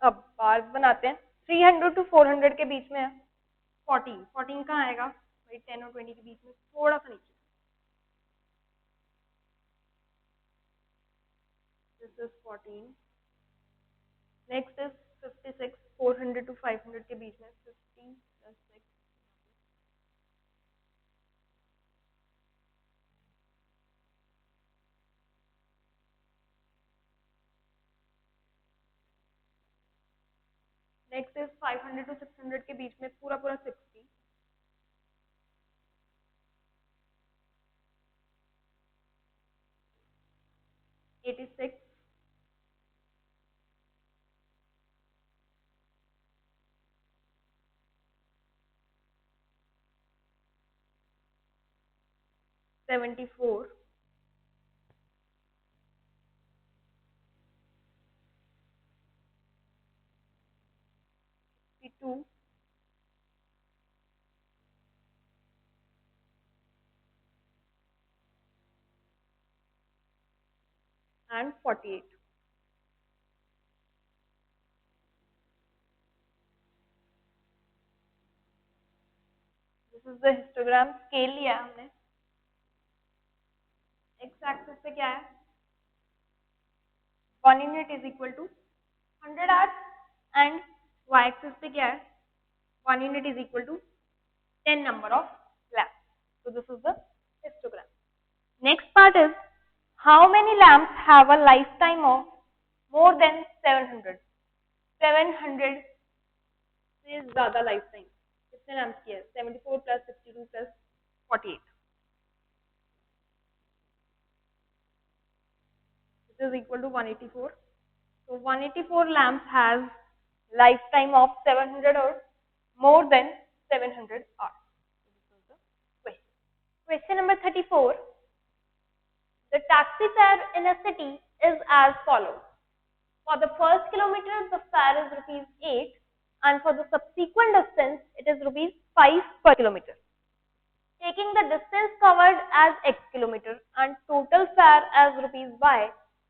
अब बार्स बनाते हैं, 300 to 400 के बीच में है, 14 कहाँ आएगा भाई, 10 और 20 के बीच में थोड़ा सा नीचे, this is 14, next is 56, 400 to 500 के बीच में, 50 plus 6, नेक्स्ट इज 500 to 600 के बीच में पूरा पूरा 60, 86, 74, 52, and 48। This is the histogram. Scale लिया है हमने, एक्स एक्सिस पे क्या है, 1 unit is equal to 100 hours, and Y axis पे क्या है, 1 unit is equal to 10 number of lamps. So this is the histogram. Next part is how many lamps have a lifetime of more than 700? 700 से ज़्यादा lifetime कितने लैम्प्स की है, 74 plus 62 plus 48. This is equal to 184. So 184 lamps has lifetime of 700 or more than 700 hours. This is the question. Question number 34. The taxi fare in a city is as follows. For the first kilometer, the fare is rupees 8, and for the subsequent distance, it is rupees 5 per kilometer. Taking the distance covered as x kilometer and total fare as rupees y,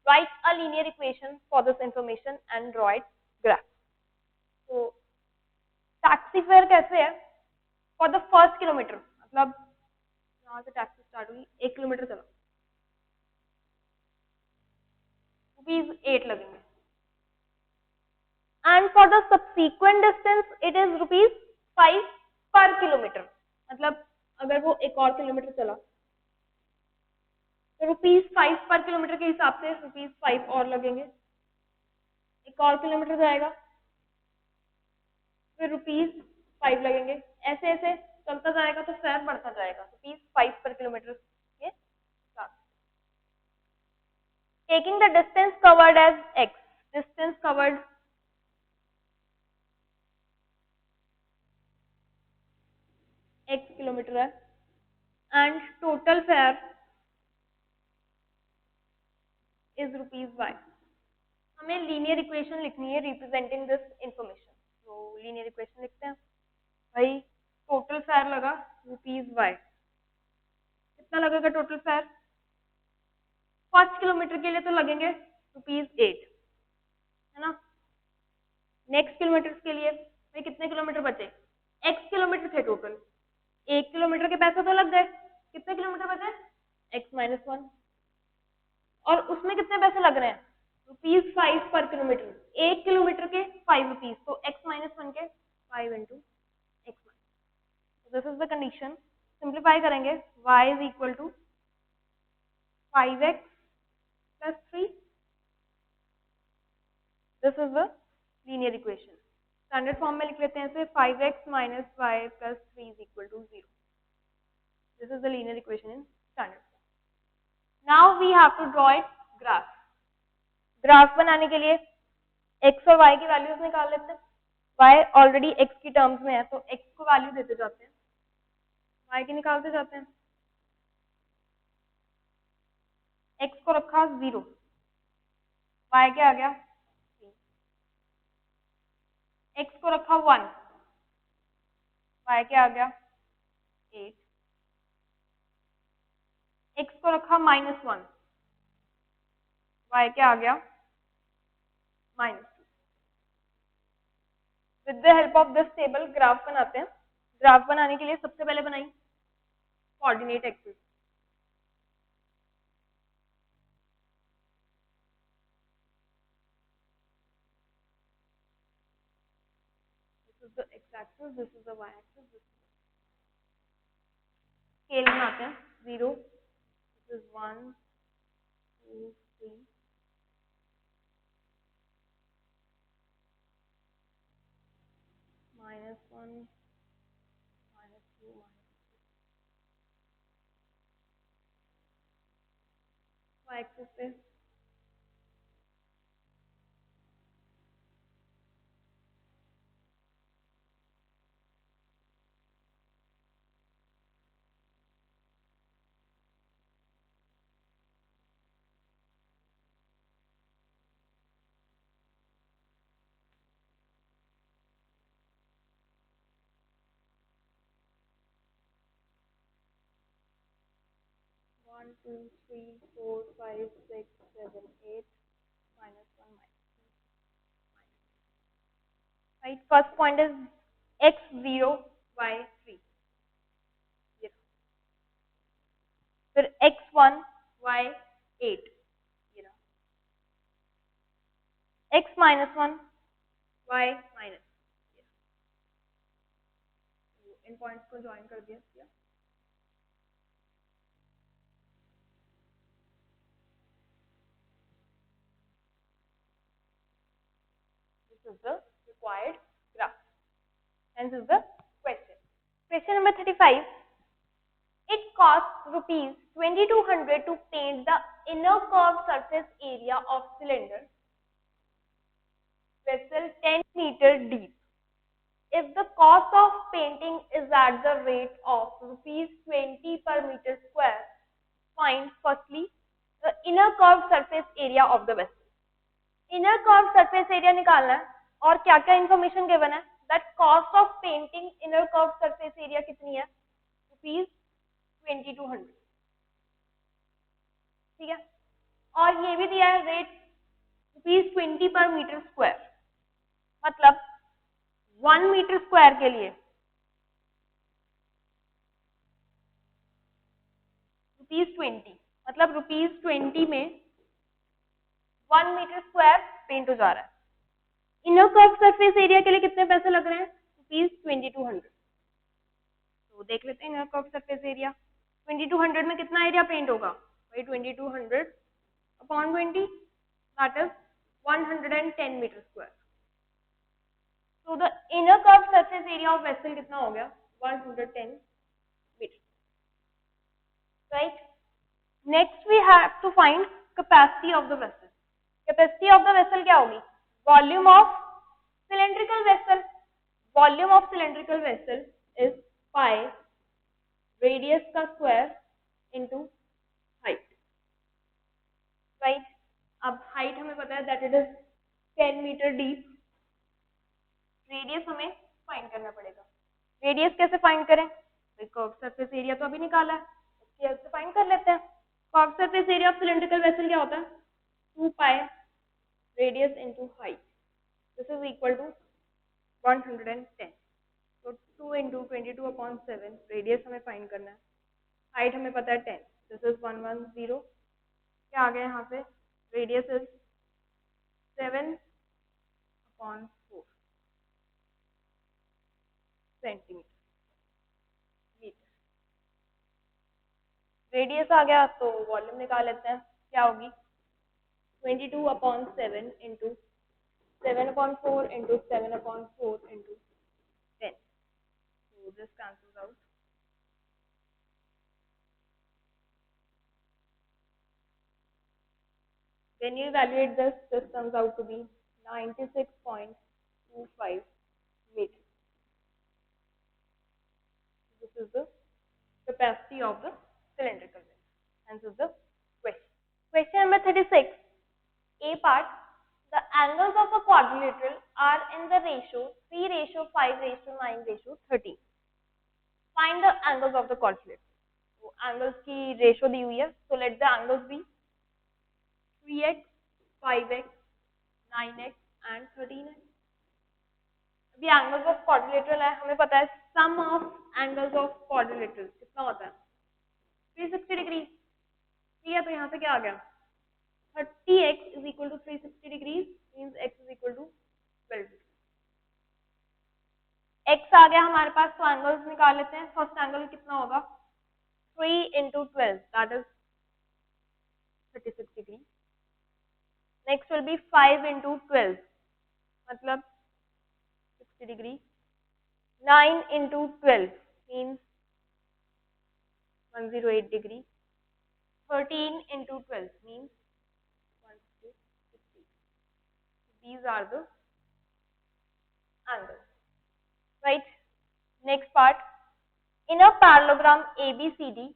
write a linear equation for this information and draw its graph. So, taxi fare कैसे है? For the first kilometer, मतलब यहाँ से टैक्सी स्टार्ट हुई, 1 किलोमीटर चला, रुपीज 8 लगेंगे, and for the subsequent distance it is rupees 5 पर किलोमीटर, मतलब अगर वो एक और किलोमीटर चला तो रुपीज 5 पर किलोमीटर के हिसाब से रुपीज 5 और लगेंगे, एक और किलोमीटर जाएगा फिर रुपीज 5 लगेंगे, ऐसे ऐसे चलता जाएगा तो फेयर बढ़ता जाएगा, रुपीज 5 पर किलोमीटर के हिसाब से। Taking the distance covered as X, distance covered x kilometre है, and total fare is rupees y। हमें लीनियर इक्वेशन लिखनी है रिप्रेजेंटिंग दिस इंफॉर्मेशन, तो लीनियर इक्वेशन लिखते हैं भाई, टोटल फेयर लगा रुपीज y, कितना लगेगा टोटल फेयर, फर्स्ट किलोमीटर के लिए तो लगेंगे रुपीज 8, है ना, नेक्स्ट किलोमीटर के लिए भाई कितने किलोमीटर बचे, x किलोमीटर थे टोटल, 1 किलोमीटर के पैसे तो लग गए, कितने किलोमीटर बचे, x-1, और उसमें कितने पैसे लग रहे हैं, रुपीज 5 पर किलोमीटर, 1 किलोमीटर के 5 रुपीज, तो x-1 के 5 into x-1. This is the condition, simplify करेंगे, y is equal to 5x plus 3. This is the linear equation. Standard form में लिख लेते हैं इसे, 5x minus y plus 3 is equal to 0. This is the linear equation in standard form. Now we have to draw its graph. Graph बनाने के लिए x और y की वैल्यूज निकाल लेते हैं। y ऑलरेडी x की टर्म्स में है तो x को वैल्यू देते जाते हैं, y की निकालते जाते हैं। x को रखा 0, y क्या आ गया 3, x को रखा 1, y क्या आ गया 8, x को रखा -1, y क्या आ गया -2। With the help of this table graph बनाते हैं। ग्राफ बनाने के लिए सबसे पहले बनाई coordinate axis. This is the x axis, this is the y axis, scale बनाते हैं 0, दिस इज 1 2 3, -1 -2 y एक्सिस पे one two three four five six seven eight -1 right, first point is x0 y3, फिर x1 y8, x -1 y minus, इन पॉइंट्स को ज्वाइन कर दिया। This is the required graph. And this is the question. Question number 35. It costs rupees 2200 to paint the inner curved surface area of cylinder vessel 10 meter deep. If the cost of painting is at the rate of rupees 20 per meter square, find firstly the inner curved surface area of the vessel. Inner curved surface area निकालना है और क्या क्या इन्फॉर्मेशन गिवन है, that cost of painting inner curve surface area कितनी है, रुपीज 2200, ठीक है। और ये भी दिया है रेट रुपीज 20 पर मीटर स्क्वायर, मतलब 1 मीटर स्क्वायर के लिए रुपीज 20, मतलब रुपीज 20 में 1 मीटर स्क्वायर पेंट हो जा रहा है। इनर कर्व सरफेस एरिया के लिए कितने पैसे लग रहे हैं, रुपीज 2200। तो देख लेते हैं इनर कर्व सरफेस एरिया, 2200 में कितना एरिया पेंट होगा भाई, 2200 upon 20, that is 110 metre square. तो the inner curve surface area of vessel कितना हो गया, 110 metre, right. Next we have to find capacity of the vessel. Capacity of the vessel क्या होगी, volume of cylindrical vessel, volume of cylindrical vessel is pi radius का square into height, right। अब height हमें पता है that it is 10 meter deep, radius हमें find करना पड़ेगा। radius कैसे find करें, curved surface area तो अभी निकाला है, उसकी हेल्प से find कर लेते हैं। curved surface area of cylindrical vessel क्या होता है, 2 pi radius into height, this is equal to 110। तो 2 into 22 upon 7, रेडियस हमें फाइंड करना है, हाइट हमें पता है 10, दिस इज 110, क्या आ गया यहाँ पे, radius is 7 upon 4 centimetre, radius आ गया तो वॉल्यूम निकाल लेते हैं, क्या होगी 22 upon 7 into 7 upon 4 into 7 upon 4 into 10. So this cancels out. When you evaluate this, this comes out to be 96.25 meters. This is the capacity of the cylindrical ring. Answer the question. Question number 36. A part. The angles of a quadrilateral are in the ratio 3:5:9:13. Find the angles of the quadrilateral. So angles की ratio दी हुई है. So let the angles be 3x, 5x, 9x and 13x. अभी angles of quadrilateral है, हमें पता है sum of angles of quadrilateral कितना होता है 360 डिग्री. ठीक है, तो यहाँ से क्या आ गया 30x is equal to 360 degrees means x is equal to 12 degrees. x आ गया हमारे पास, तो एंगल्स निकाल लेते हैं. फर्स्ट एंगल कितना होगा 3 into 12 that is 36 degree. Next will be 5 into 12 मतलब 60 degree. 9 into 12 means 108 degree. 13 into 12 means 160. These are the angles. Right? Next part. In a parallelogram ABCD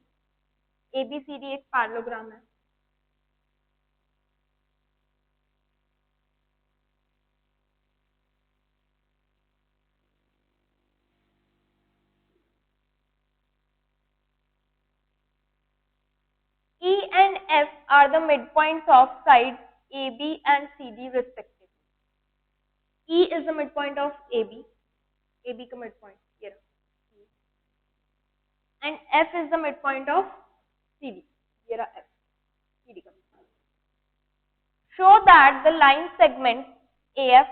एक parallelogram है. E and F are the midpoints of sides AB and CD respectively. E is the midpoint of AB का midpoint here, and F is the midpoint of CD, here F, CD का midpoint. Show that the line segment AF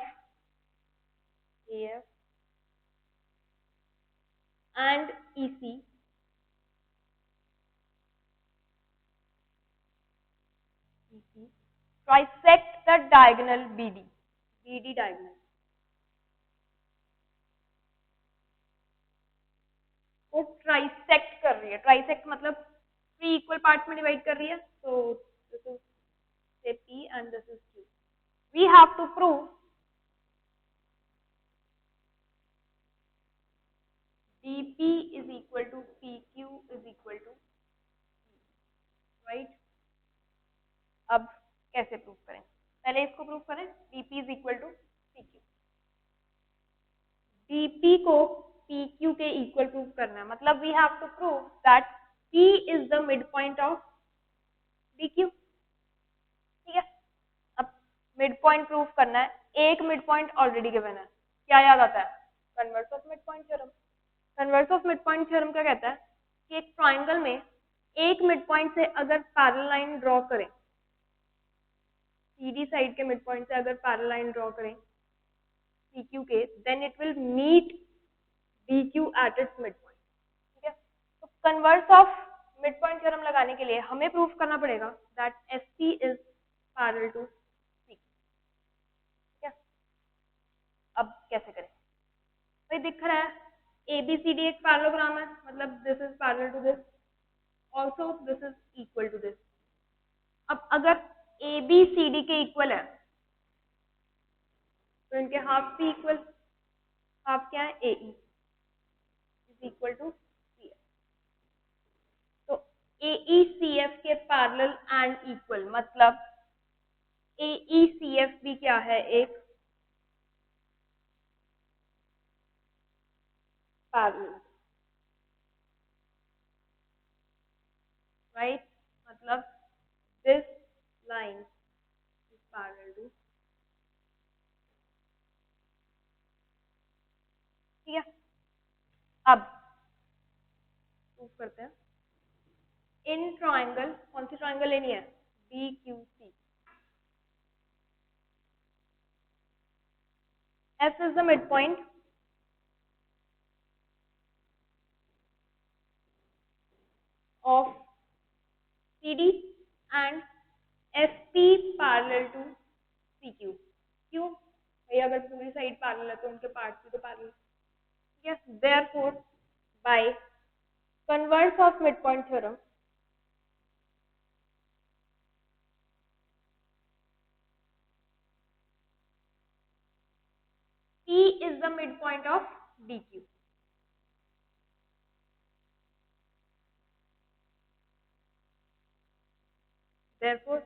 and EC trisect the diagonal BD diagonal. वो ट्राइसेक्ट कर रही है. ट्राइसेक्ट मतलब 3 इक्वल पार्ट्स में डिवाइड कर रही है. So this is say P and this is Q. We have to prove DP is equal to PQ is equal to P. Right? अब कैसे प्रूव करें? पहले इसको प्रूव करें. DP is equal to PQ. DP को PQ के इक्वल प्रूव करना है. मतलब we have to prove that P is the midpoint of DQ. ठीक है, अब midpoint प्रूव करना है. एक midpoint ऑलरेडी गिवन है. क्या याद आता है? Converse of midpoint theorem. Converse of midpoint theorem क्या कहता है कि एक ट्राइंगल में एक midpoint से अगर पैरेलल लाइन ड्रॉ करें, CD साइड के midpoint से अगर पैरेलल लाइन ड्रॉ करें PQ के, then it will meet DQ at its midpoint. ठीक है, तो कन्वर्स ऑफ midpoint थ्योरम लगाने के लिए हमें प्रूफ करना पड़ेगा that SC is parallel to PQ. ठीक है, अब कैसे करें? भाई दिख रहा है ABCD एक पैरेललोग्राम है, मतलब this is parallel to this, also this is equal to this. अब अगर ABCD के इक्वल है तो इनके हाफ भी इक्वल. हाफ क्या है? AE is equal to CF. तो AE CF के पैरेलल एंड इक्वल मतलब AE CF भी क्या है? एक पैरेलल. राइट? मतलब this line is parallel to. ठीक है, अब प्रूव करते हैं. इन ट्राइंगल, कौन सी ट्राइंगल लेनी है? BQC. F is the midpoint of CD and FP parallel to PQ. क्यों भाई? अगर पूरी साइड पैरेलल है तो उनके पार्ट्स भी तो parallel. Yes, therefore by converse of midpoint theorem is the midpoint of DQ. Therefore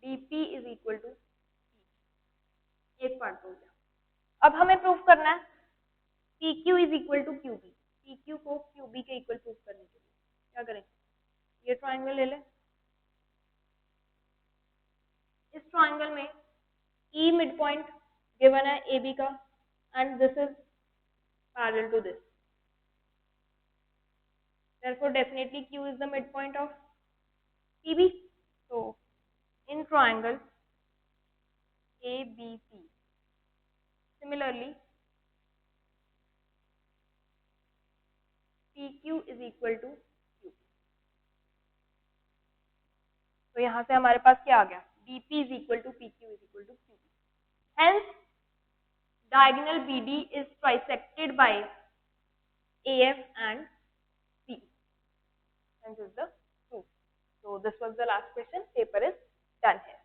DP is equal to P. एक पार्ट हो गया। अब हमें प्रूफ करना है PQ is equal to QB। PQ को QB के इक्वल प्रूफ करने के लिए क्या करेंगे, ये ट्राइंगल ले लें, इस ट्राइंगल में E मिड पॉइंट गिवन है AB का and this is parallel to this, therefore definitely Q is the midpoint of PB. So in triangle ABC, similarly PQ is equal to Q. तो यहाँ से हमारे पास क्या आ गया, DP is equal to PQ is equal to QB. Hence diagonal BD is trisected by AF and C. Hence is the proof. So this was the last question. Paper is done here.